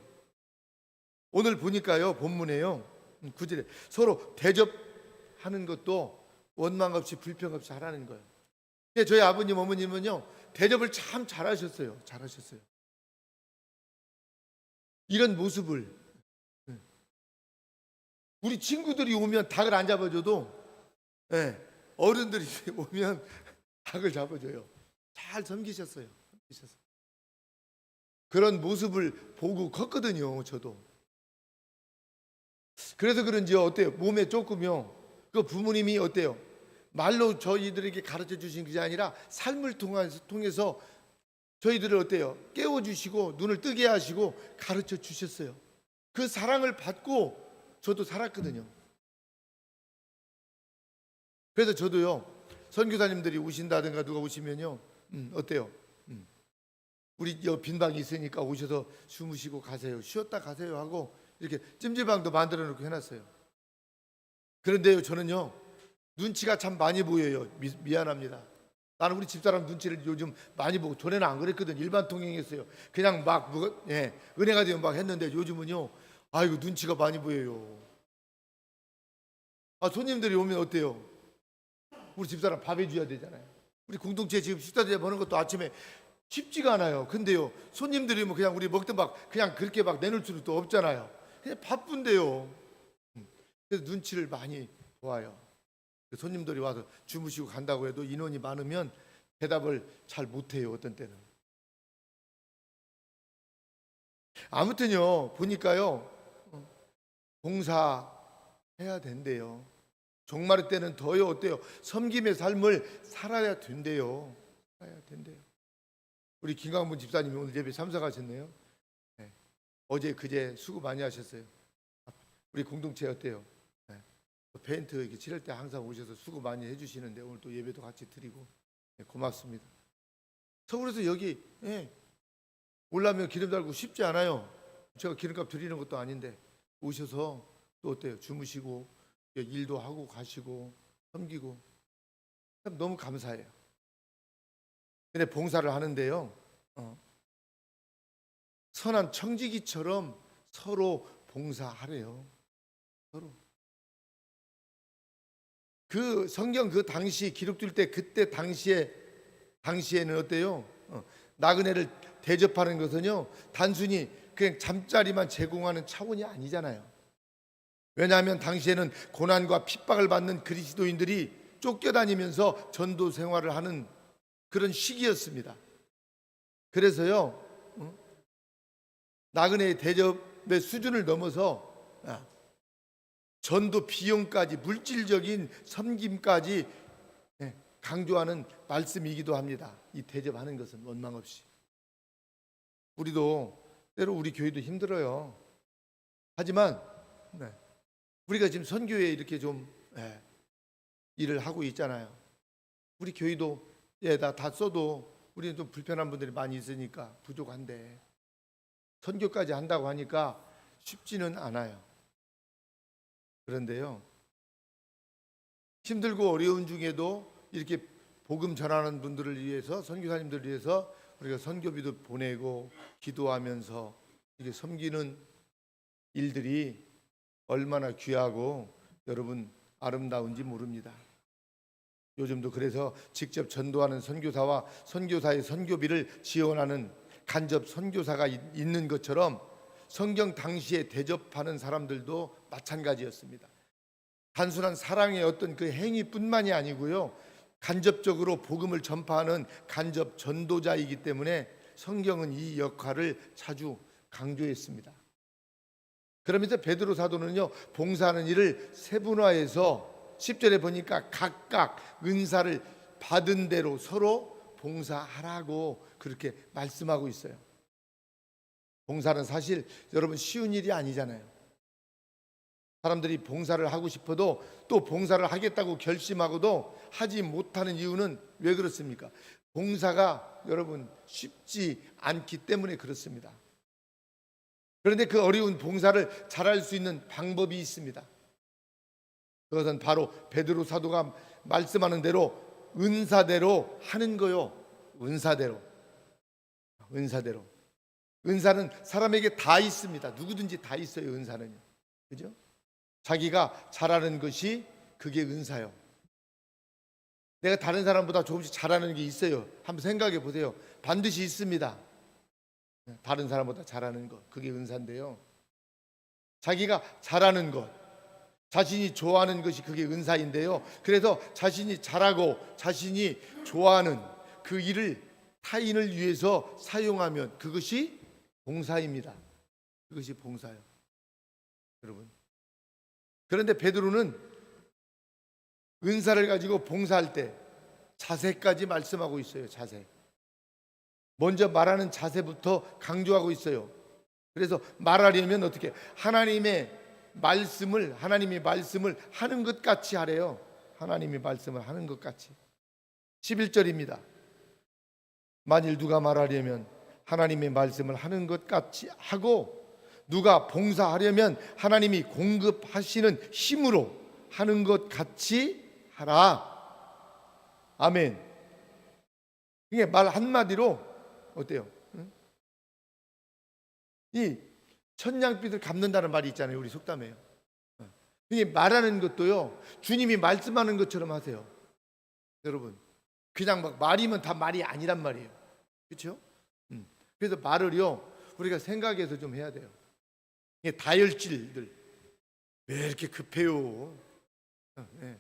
Speaker 1: 오늘 보니까요. 본문에요. 구절에 서로 대접하는 것도 원망 없이 불평 없이 하라는 거예요. 근데 저희 아버님 어머님은요. 대접을 참 잘하셨어요. 잘하셨어요. 이런 모습을 우리 친구들이 오면 닭을 안 잡아줘도 어른들이 오면 닭을 잡아줘요. 잘 섬기셨어요. 그런 모습을 보고 컸거든요. 저도. 그래서 그런지 어때요? 몸에 조금요. 그 부모님이 어때요? 말로 저희들에게 가르쳐 주신 게 아니라 삶을 통해서 저희들을 어때요? 깨워주시고 눈을 뜨게 하시고 가르쳐 주셨어요. 그 사랑을 받고 저도 살았거든요. 그래서 저도요. 선교사님들이 오신다든가 누가 오시면요. 어때요? 우리 빈방이 있으니까 오셔서 주무시고 가세요. 쉬었다 가세요 하고 이렇게 찜질방도 만들어 놓고 해놨어요. 그런데요. 저는요. 눈치가 참 많이 보여요. 미안합니다. 나는 우리 집사람 눈치를 요즘 많이 보고 전에는 안 그랬거든. 일반 통행했어요. 그냥 막 은혜가 되면 막 했는데 요즘은요. 아이고 눈치가 많이 보여요. 손님들이 오면 어때요? 우리 집사람 밥 해줘야 되잖아요. 우리 공동체 지금 식사 대접하는 것도 아침에 쉽지가 않아요. 근데요 손님들이 뭐 그냥 우리 먹던 밥 그냥 그렇게 막 내놓을 수도 없잖아요. 그냥 바쁜데요. 그래서 눈치를 많이 보아요. 손님들이 와서 주무시고 간다고 해도 인원이 많으면 대답을 잘 못해요. 어떤 때는. 아무튼요 보니까요 봉사해야 된대요. 종말의 때는 더요 어때요? 섬김의 삶을 살아야 된대요. 살아야 된대요. 우리 김강문 집사님이 오늘 예배 참석하셨네요. 어제 그제 수고 많이 하셨어요. 우리 공동체 어때요? 페인트 이렇게 칠할 때 항상 오셔서 수고 많이 해주시는데 오늘 또 예배도 같이 드리고 고맙습니다. 서울에서 여기 올라면 기름 달고 쉽지 않아요. 제가 기름값 드리는 것도 아닌데 오셔서 또 어때요? 주무시고 일도 하고 가시고 섬기고 참 너무 감사해요. 근데 봉사를 하는데요 선한 청지기처럼 서로 봉사하래요. 서로. 그 성경 그 당시 기록될 때 그때 당시에는 어때요? 나그네를 대접하는 것은요 단순히 그냥 잠자리만 제공하는 차원이 아니잖아요. 왜냐하면 당시에는 고난과 핍박을 받는 그리스도인들이 쫓겨다니면서 전도 생활을 하는 그런 시기였습니다. 그래서요 나그네의 대접의 수준을 넘어서 전도 비용까지 물질적인 섬김까지 강조하는 말씀이기도 합니다. 이 대접하는 것은 원망 없이. 우리도 때로 우리 교회도 힘들어요. 하지만 우리가 지금 선교에 이렇게 좀 일을 하고 있잖아요. 우리 교회도 다 써도 우리는 좀 불편한 분들이 많이 있으니까 부족한데 선교까지 한다고 하니까 쉽지는 않아요. 그런데요 힘들고 어려운 중에도 이렇게 복음 전하는 분들을 위해서 선교사님들을 위해서 우리가 선교비도 보내고 기도하면서 이렇게 섬기는 일들이 얼마나 귀하고 여러분 아름다운지 모릅니다. 요즘도 그래서 직접 전도하는 선교사와 선교사의 선교비를 지원하는 간접 선교사가 있는 것처럼 성경 당시에 대접하는 사람들도 마찬가지였습니다. 단순한 사랑의 어떤 그 행위뿐만이 아니고요 간접적으로 복음을 전파하는 간접 전도자이기 때문에 성경은 이 역할을 자주 강조했습니다. 그러면서 베드로 사도는요 봉사하는 일을 세분화해서 10절에 보니까 각각 은사를 받은 대로 서로 봉사하라고 그렇게 말씀하고 있어요. 봉사는 사실 여러분 쉬운 일이 아니잖아요. 사람들이 봉사를 하고 싶어도 또 봉사를 하겠다고 결심하고도 하지 못하는 이유는 왜 그렇습니까? 봉사가 여러분 쉽지 않기 때문에 그렇습니다. 그런데 그 어려운 봉사를 잘할 수 있는 방법이 있습니다. 그것은 바로 베드로 사도가 말씀하는 대로 은사대로 하는 거요. 은사대로. 은사는 사람에게 다 있습니다. 누구든지 다 있어요. 은사는요. 그죠? 자기가 잘하는 것이 그게 은사요. 내가 다른 사람보다 조금씩 잘하는 게 있어요. 한번 생각해 보세요. 반드시 있습니다. 다른 사람보다 잘하는 것, 그게 은사인데요. 자기가 잘하는 것, 자신이 좋아하는 것이 그게 은사인데요. 그래서 자신이 잘하고 자신이 좋아하는 그 일을 타인을 위해서 사용하면 그것이 봉사입니다. 그것이 봉사요. 여러분. 그런데 베드로는 은사를 가지고 봉사할 때 자세까지 말씀하고 있어요. 자세. 먼저 말하는 자세부터 강조하고 있어요. 그래서 말하려면 어떻게 하나님의 말씀을 하는 것 같이 하래요. 하나님이 말씀을 하는 것 같이. 11절입니다. 만일 누가 말하려면 하나님의 말씀을 하는 것 같이 하고 누가 봉사하려면 하나님이 공급하시는 힘으로 하는 것 같이 하라. 아멘. 이게 말 한마디로 어때요? 응? 이 천냥빚을 갚는다는 말이 있잖아요. 우리 속담에요. 이게 말하는 것도요. 주님이 말씀하는 것처럼 하세요. 여러분. 그냥 막 말이면 다 말이 아니란 말이에요. 그렇죠? 그래서 말을요. 우리가 생각해서 좀 해야 돼요. 이게 다혈질들 왜 이렇게 급해요? 네.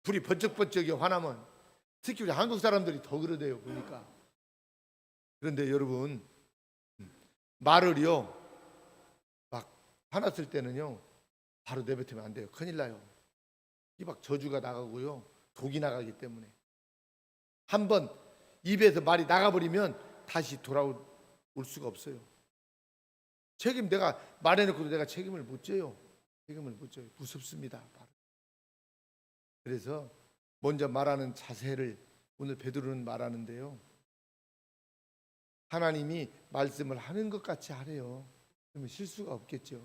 Speaker 1: 불이 번쩍번쩍이 화나면 특히 우리 한국 사람들이 더 그러대요. 보니까. 그런데 여러분 말을요 막 화났을 때는요 바로 내뱉으면 안 돼요. 큰일 나요. 이 막 저주가 나가고요 독이 나가기 때문에 한번 입에서 말이 나가버리면 다시 돌아올 수가 없어요. 책임 내가 말해놓고도 내가 책임을 못 져요. 무섭습니다. 그래서 먼저 말하는 자세를 오늘 베드로는 말하는데요. 하나님이 말씀을 하는 것 같이 하래요. 그러면 실수가 없겠죠.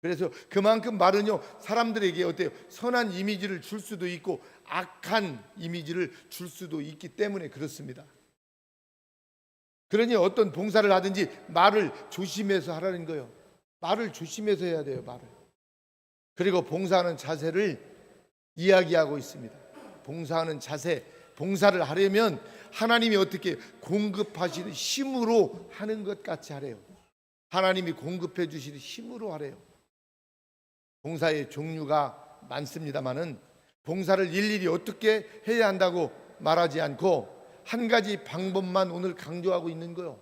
Speaker 1: 그래서 그만큼 말은요 사람들에게 어때요? 선한 이미지를 줄 수도 있고 악한 이미지를 줄 수도 있기 때문에 그렇습니다. 그러니 어떤 봉사를 하든지 말을 조심해서 하라는 거예요. 말을 조심해서 해야 돼요. 말을. 그리고 봉사하는 자세를 이야기하고 있습니다. 봉사하는 자세, 봉사를 하려면 하나님이 어떻게 공급하시는 힘으로 하는 것 같이 하래요. 하나님이 공급해 주시는 힘으로 하래요. 봉사의 종류가 많습니다마는 봉사를 일일이 어떻게 해야 한다고 말하지 않고 한 가지 방법만 오늘 강조하고 있는 거예요.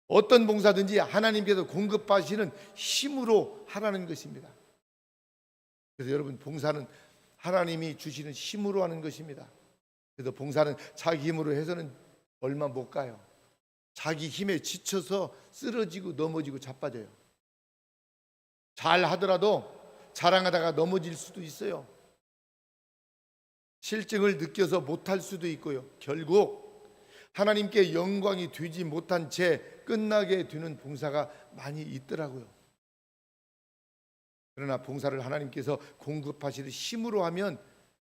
Speaker 1: 어떤 봉사든지 하나님께서 공급하시는 힘으로 하라는 것입니다. 그래서 여러분 봉사는 하나님이 주시는 힘으로 하는 것입니다. 그래서 봉사는 자기 힘으로 해서는 얼마 못 가요. 자기 힘에 지쳐서 쓰러지고 넘어지고 자빠져요. 잘 하더라도 자랑하다가 넘어질 수도 있어요. 실증을 느껴서 못할 수도 있고요. 결국 하나님께 영광이 되지 못한 채 끝나게 되는 봉사가 많이 있더라고요. 그러나 봉사를 하나님께서 공급하시는 힘으로 하면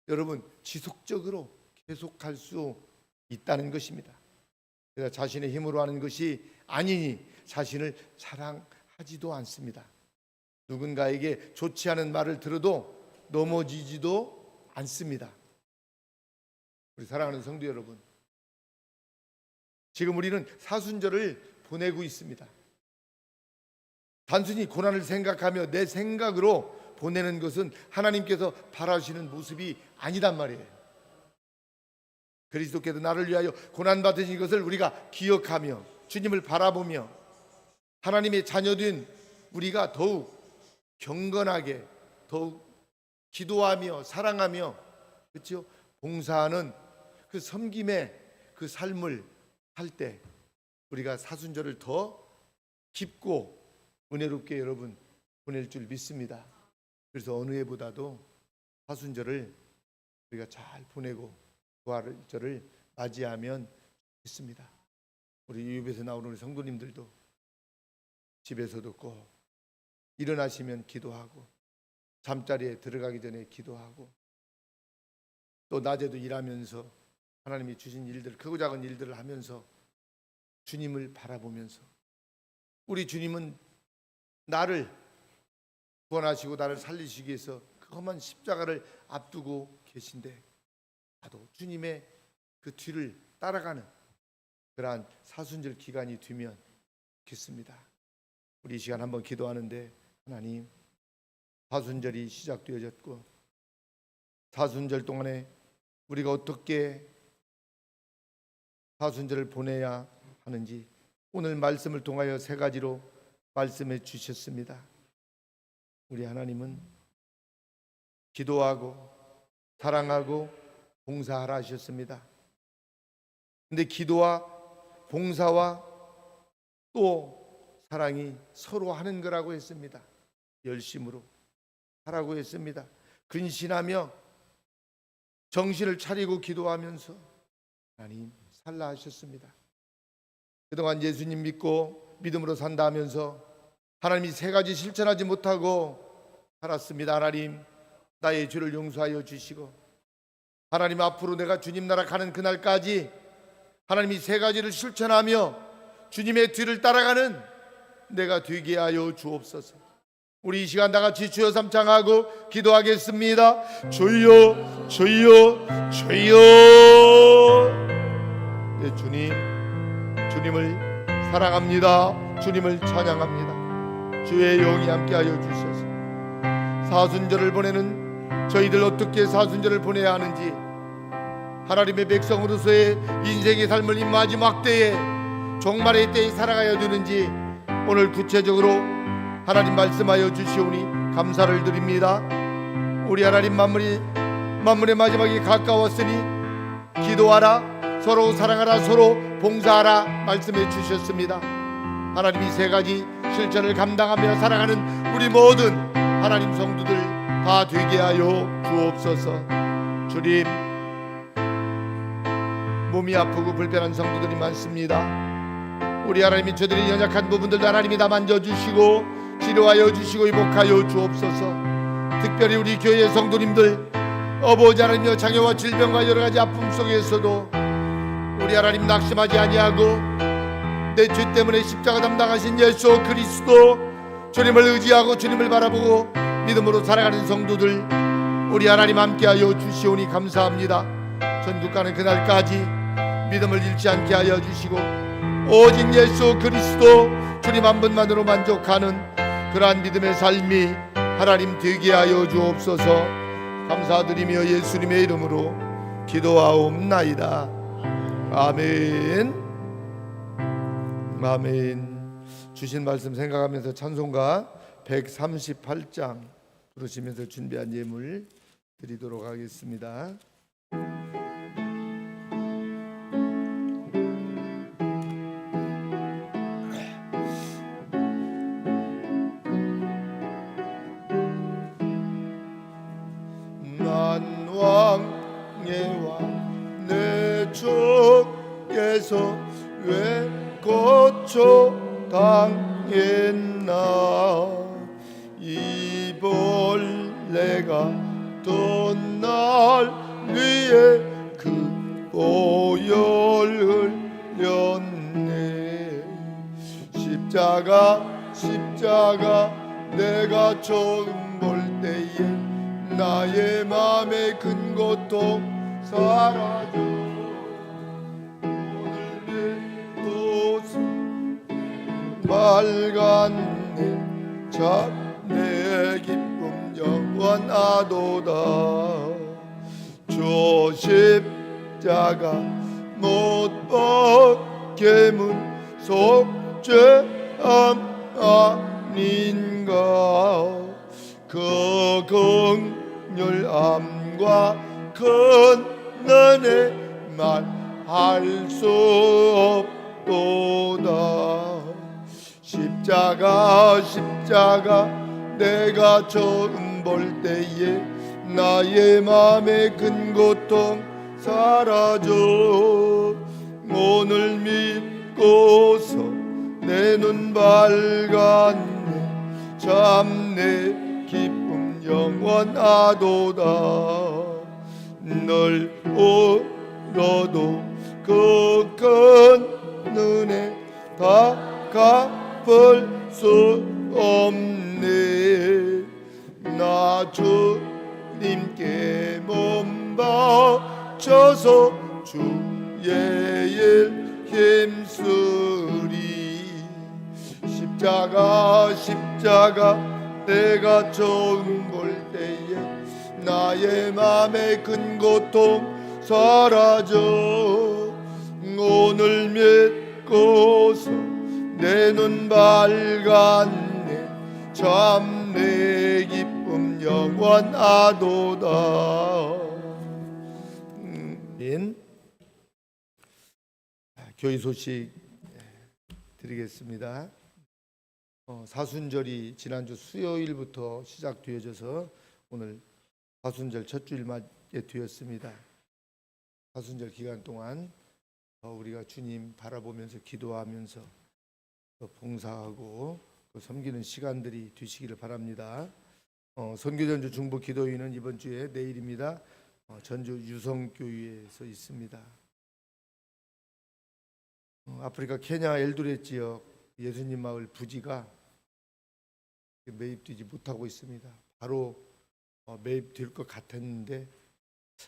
Speaker 1: 여러분 지속적으로 계속할 수 있다는 것입니다. 그래서 자신의 힘으로 하는 것이 아니니 자신을 자랑하지도 않습니다. 누군가에게 좋지 않은 말을 들어도 넘어지지도 않습니다. 우리 사랑하는 성도 여러분, 지금 우리는 사순절을 보내고 있습니다. 단순히 고난을 생각하며 내 생각으로 보내는 것은 하나님께서 바라시는 모습이 아니단 말이에요. 그리스도께서 나를 위하여 고난받으신 것을 우리가 기억하며 주님을 바라보며 하나님의 자녀된 우리가 더욱 경건하게 더욱 기도하며 사랑하며 그렇죠? 봉사하는 그 섬김의 그 삶을 할 때 우리가 사순절을 더 깊고 은혜롭게 여러분 보낼 줄 믿습니다. 그래서 어느 해보다도 사순절을 우리가 잘 보내고 부활절을 맞이하면 좋습니다. 우리 유입에서 나오는 우리 성도님들도 집에서도 꼭 일어나시면 기도하고 잠자리에 들어가기 전에 기도하고 또 낮에도 일하면서 하나님이 주신 일들, 크고 작은 일들을 하면서 주님을 바라보면서, 우리 주님은 나를 구원하시고 나를 살리시기 위해서 그 험한 십자가를 앞두고 계신데 나도 주님의 그 뒤를 따라가는 그러한 사순절 기간이 되면 좋겠습니다. 우리 이 시간 한번 기도하는데, 하나님, 사순절이 시작되어졌고 사순절 동안에 우리가 어떻게 사순절을 보내야 하는지 오늘 말씀을 통하여 세 가지로 말씀해 주셨습니다. 우리 하나님은 기도하고 사랑하고 봉사하라 하셨습니다. 근데 기도와 봉사와 또 사랑이 서로 하는 거라고 했습니다. 열심으로 하라고 했습니다. 근신하며 정신을 차리고 기도하면서 하나님 살라 하셨습니다. 그동안 예수님 믿고 믿음으로 산다 하면서 하나님이 세 가지 실천하지 못하고 살았습니다. 하나님, 나의 죄를 용서하여 주시고 하나님, 앞으로 내가 주님 나라 가는 그날까지 하나님이 세 가지를 실천하며 주님의 뒤를 따라가는 내가 되게 하여 주옵소서. 우리 이 시간 다 같이 주여 삼창하고 기도하겠습니다. 주여 주여 주여. 네, 주님을 사랑합니다. 주님을 찬양합니다. 주의 영이 함께하여 주셔서 사순절을 보내는 저희들 어떻게 사순절을 보내야 하는지, 하나님의 백성으로서의 인생의 삶을 이 마지막 때에 종말의 때에 살아가야 되는지 오늘 구체적으로 하나님 말씀하여 주시오니 감사를 드립니다. 우리 하나님, 만물의 마지막이 가까웠으니 기도하라, 서로 사랑하라, 서로 봉사하라 말씀해 주셨습니다. 하나님이 세 가지 실천을 감당하며 살아가는 우리 모든 하나님 성도들 다 되게 하여 주옵소서. 주님, 몸이 아프고 불편한 성도들이 많습니다. 우리 하나님이 저들의 연약한 부분들도 하나님이 다 만져주시고 치료하여 주시고 회복하여 주옵소서. 특별히 우리 교회의 성도님들, 아버지 하나님여, 장애와 질병과 여러가지 아픔 속에서도 우리 하나님 낙심하지 아니하고 내 죄 때문에 십자가 담당하신 예수 그리스도 주님을 의지하고 주님을 바라보고 믿음으로 살아가는 성도들 우리 하나님 함께하여 주시오니 감사합니다. 전국 가는 그날까지 믿음을 잃지 않게 하여 주시고 오직 예수 그리스도 주님 한 분만으로 만족하는 그러한 믿음의 삶이 하나님 되게 하여 주옵소서. 감사드리며 예수님의 이름으로 기도하옵나이다. 아멘. 아멘. 주신 말씀 생각하면서 찬송가 138장 부르시면서 준비한 예물 드리도록 하겠습니다. 난 왕의 왕 내 주께서 왜 고쳐 당했나. 이 벌레가 돈 날 위에 그 보혈 흘렸네. 십자가 내가 처음 볼 때에 나의 맘의 큰 고통 사라져. 오늘 내 도슴 맑았네. 참 내 기쁨 영원하도다. 저 십자가 못 벗겨문 속죄함 아닌가. 그 긍휼함과 큰 은혜 말할 수 없도다. 십자가 내가 처음 볼 때에 나의 맘의 큰 고통 사라져. 오늘 믿고서 내 눈 밝았네. 참 내 기쁨 영원하도다. 널 울어도 그 큰 은혜 다 갚을 수 없네. 나 주님께 몸 바쳐서 주의 일 힘쓰리. 십자가 내가 처음 볼 때에 나의 맘의 큰 고통 사라져. 오늘 믿고서 내 눈 밝았네. 참 내 기쁨 영원하도다. 교회 소식 드리겠습니다. 사순절이 지난주 수요일부터 시작되어져서 오늘 사순절 첫 주일 맞게 되었습니다. 사순절 기간 동안 우리가 주님 바라보면서 기도하면서 봉사하고 섬기는 시간들이 되시기를 바랍니다. 선교전주 중부 기도회는 이번 주에 내일입니다. 전주 유성교회에서 있습니다. 아프리카 케냐 엘도렛 지역 예수님 마을 부지가 매입되지 못하고 있습니다. 바로 매입될 것 같았는데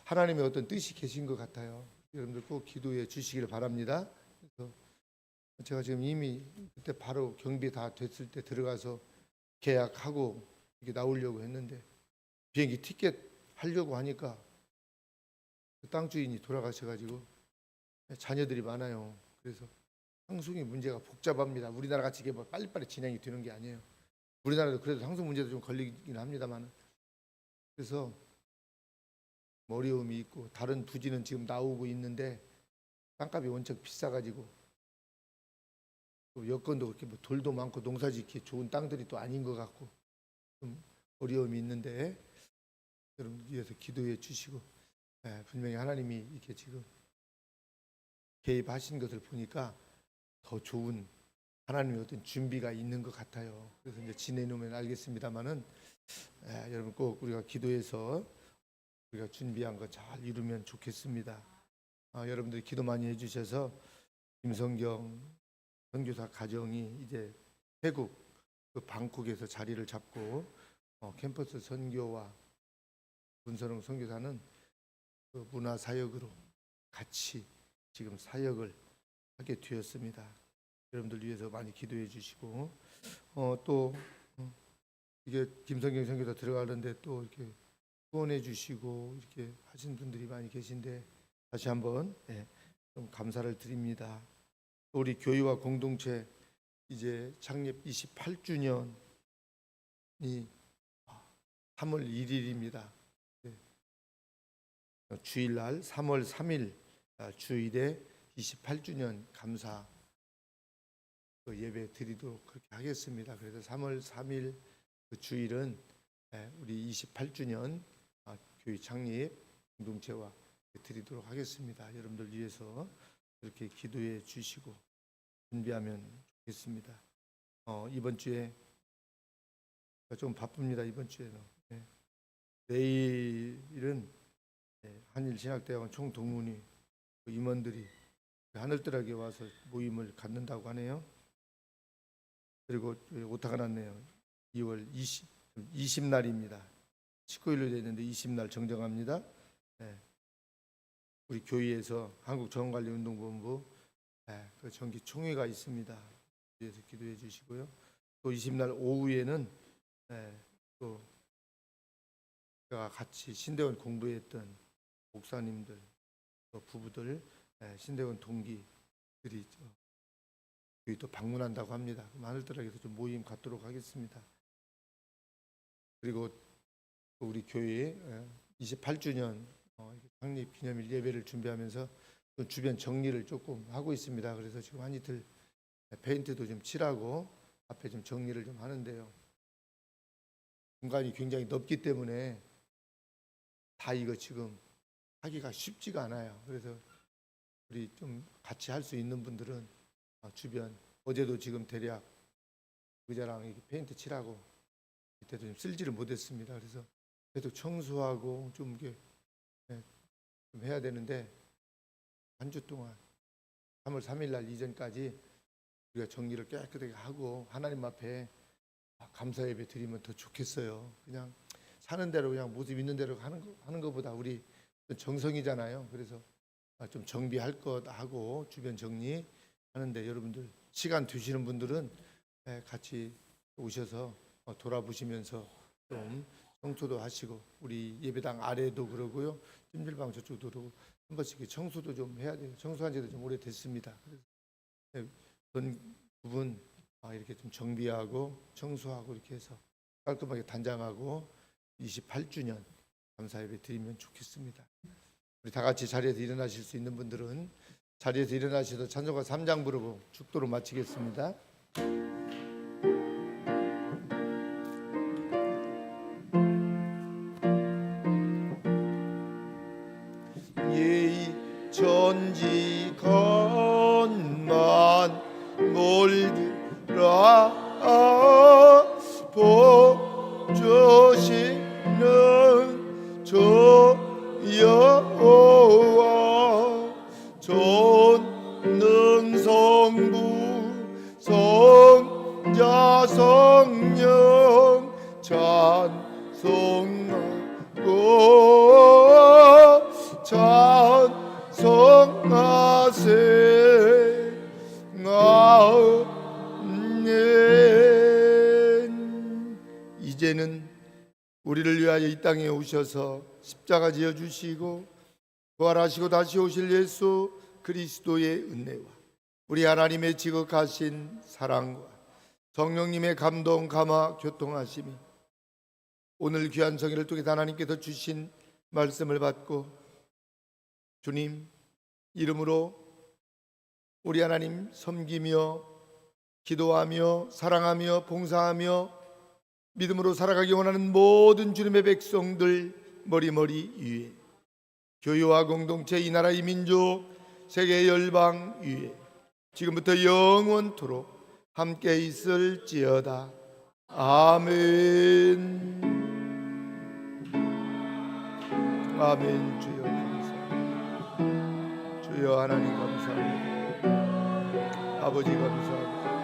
Speaker 1: 하나님의 어떤 뜻이 계신 것 같아요. 여러분들 꼭 기도해 주시기를 바랍니다. 그래서 제가 지금 이미 그때 바로 경비 다 됐을 때 들어가서 계약하고 이렇게 나오려고 했는데 비행기 티켓 하려고 하니까 그 땅 주인이 돌아가셔가지고 자녀들이 많아요. 그래서 상속이 문제가 복잡합니다. 우리나라 같이 이게 뭐 빨리빨리 진행이 되는 게 아니에요. 우리나라도 그래도 상속 문제도 좀 걸리긴 합니다만, 그래서 어려움이 있고 다른 부지는 지금 나오고 있는데 땅값이 원체 비싸가지고 또 여건도 그렇게 뭐 돌도 많고 농사짓기 좋은 땅들이 또 아닌 것 같고 좀 어려움이 있는데 여러분 위해서 기도해 주시고, 분명히 하나님이 이렇게 지금 개입하신 것을 보니까 더 좋은 하나님의 어떤 준비가 있는 것 같아요. 그래서 이제 지내놓으면 알겠습니다만은 여러분 꼭 우리가 기도해서 우리가 준비한 거 잘 이루면 좋겠습니다. 여러분들이 기도 많이 해주셔서 김성경 선교사 가정이 이제 태국 그 방콕에서 자리를 잡고 캠퍼스 선교와 문선홍 선교사는 그 문화 사역으로 같이 지금 사역을 하게 되었습니다. 여러분들 위해서 많이 기도해 주시고, 또 이게 김성경 선교사 들어가는데 또 이렇게 후원해 주시고 이렇게 하신 분들이 많이 계신데 다시 한번 좀 감사를 드립니다. 우리 교회와 공동체 이제 창립 28주년이 3월 1일입니다. 주일날 3월 3일 주일에 28주년 감사 예배 드리도록 그렇게 하겠습니다. 그래서 3월 3일 그 주일은 우리 28주년 교회 창립 공동체와 드리도록 하겠습니다. 여러분들 위해서 그렇게 기도해 주시고 준비하면 좋겠습니다. 이번 주에 좀 바쁩니다. 이번 주에는 내일은 한일신학대학원 총동문회 임원들이 하늘뜰하게 와서 모임을 갖는다고 하네요. 그리고 오타가 났네요. 2월 20날입니다. 19일로 되어 있는데 20날 정정합니다. 우리 교회에서 한국정관리운동본부 그 정기 총회가 있습니다. 그래서 기도해 주시고요. 또 20날 오후에는 또 제가 같이 신대원 공부했던 목사님들, 또 부부들, 신대원 동기들이 교회 또 방문한다고 합니다. 하늘뜰에서 좀 모임 갖도록 하겠습니다. 그리고 또 우리 교회 28주년 창립 기념일 예배를 준비하면서 또 주변 정리를 조금 하고 있습니다. 그래서 지금 한 이틀 페인트도 좀 칠하고 앞에 좀 정리를 좀 하는데요. 공간이 굉장히 넓기 때문에 다 이거 지금 하기가 쉽지가 않아요. 그래서 우리 좀 같이 할 수 있는 분들은 주변, 어제도 지금 대략 의자랑 이렇게 페인트 칠하고 그때도 좀 쓸지를 못했습니다. 그래서 그래도 청소하고 좀 이게 좀 해야 되는데 한 주 동안 3월 3일 날 이전까지 우리가 정리를 깨끗하게 하고 하나님 앞에 감사 예배 드리면 더 좋겠어요. 그냥 사는 대로 그냥 모습 있는 대로 하는 것보다 우리 정성이잖아요. 그래서 좀 정비할 것 하고 주변 정리하는데 여러분들 시간 되시는 분들은 같이 오셔서 돌아보시면서 좀 청소도 하시고 우리 예배당 아래도 그러고요. 찜질방 저쪽도 그러고 한 번씩 청소도 좀 해야 돼요. 청소한 지도 좀 오래됐습니다. 그래서 그런 부분 이렇게 좀 정비하고 청소하고 이렇게 해서 깔끔하게 단장하고 28주년 감사 예배 드리면 좋겠습니다. 우리 다 같이 자리에서 일어나실 수 있는 분들은 자리에서 일어나셔서 찬송가 3장 부르고 축도로 마치겠습니다. 예의 전지건만 몰드라 복 주시는 주 여호와 전능 성부 성자 성령 찬송하고 찬송하세 아멘. 이제는 우리를 위하여 이 땅에 오셔서 십자가 지어 주시고 부활하시고 다시 오실 예수 그리스도의 은혜와 우리 하나님의 지극하신 사랑과 성령님의 감동 감화 교통하심이 오늘 귀한 성회를 통해 하나님께서 주신 말씀을 받고 주님 이름으로 우리 하나님 섬기며 기도하며 사랑하며 봉사하며 믿음으로 살아가기 원하는 모든 주님의 백성들 머리머리 위에 교회와 공동체 이 나라 이 민족 세계 열방 위에 지금부터 영원토록 함께 있을지어다. 아멘. 아멘. 주여 감사합니다. 주여 하나님 감사합니다. 아버지 감사합니다.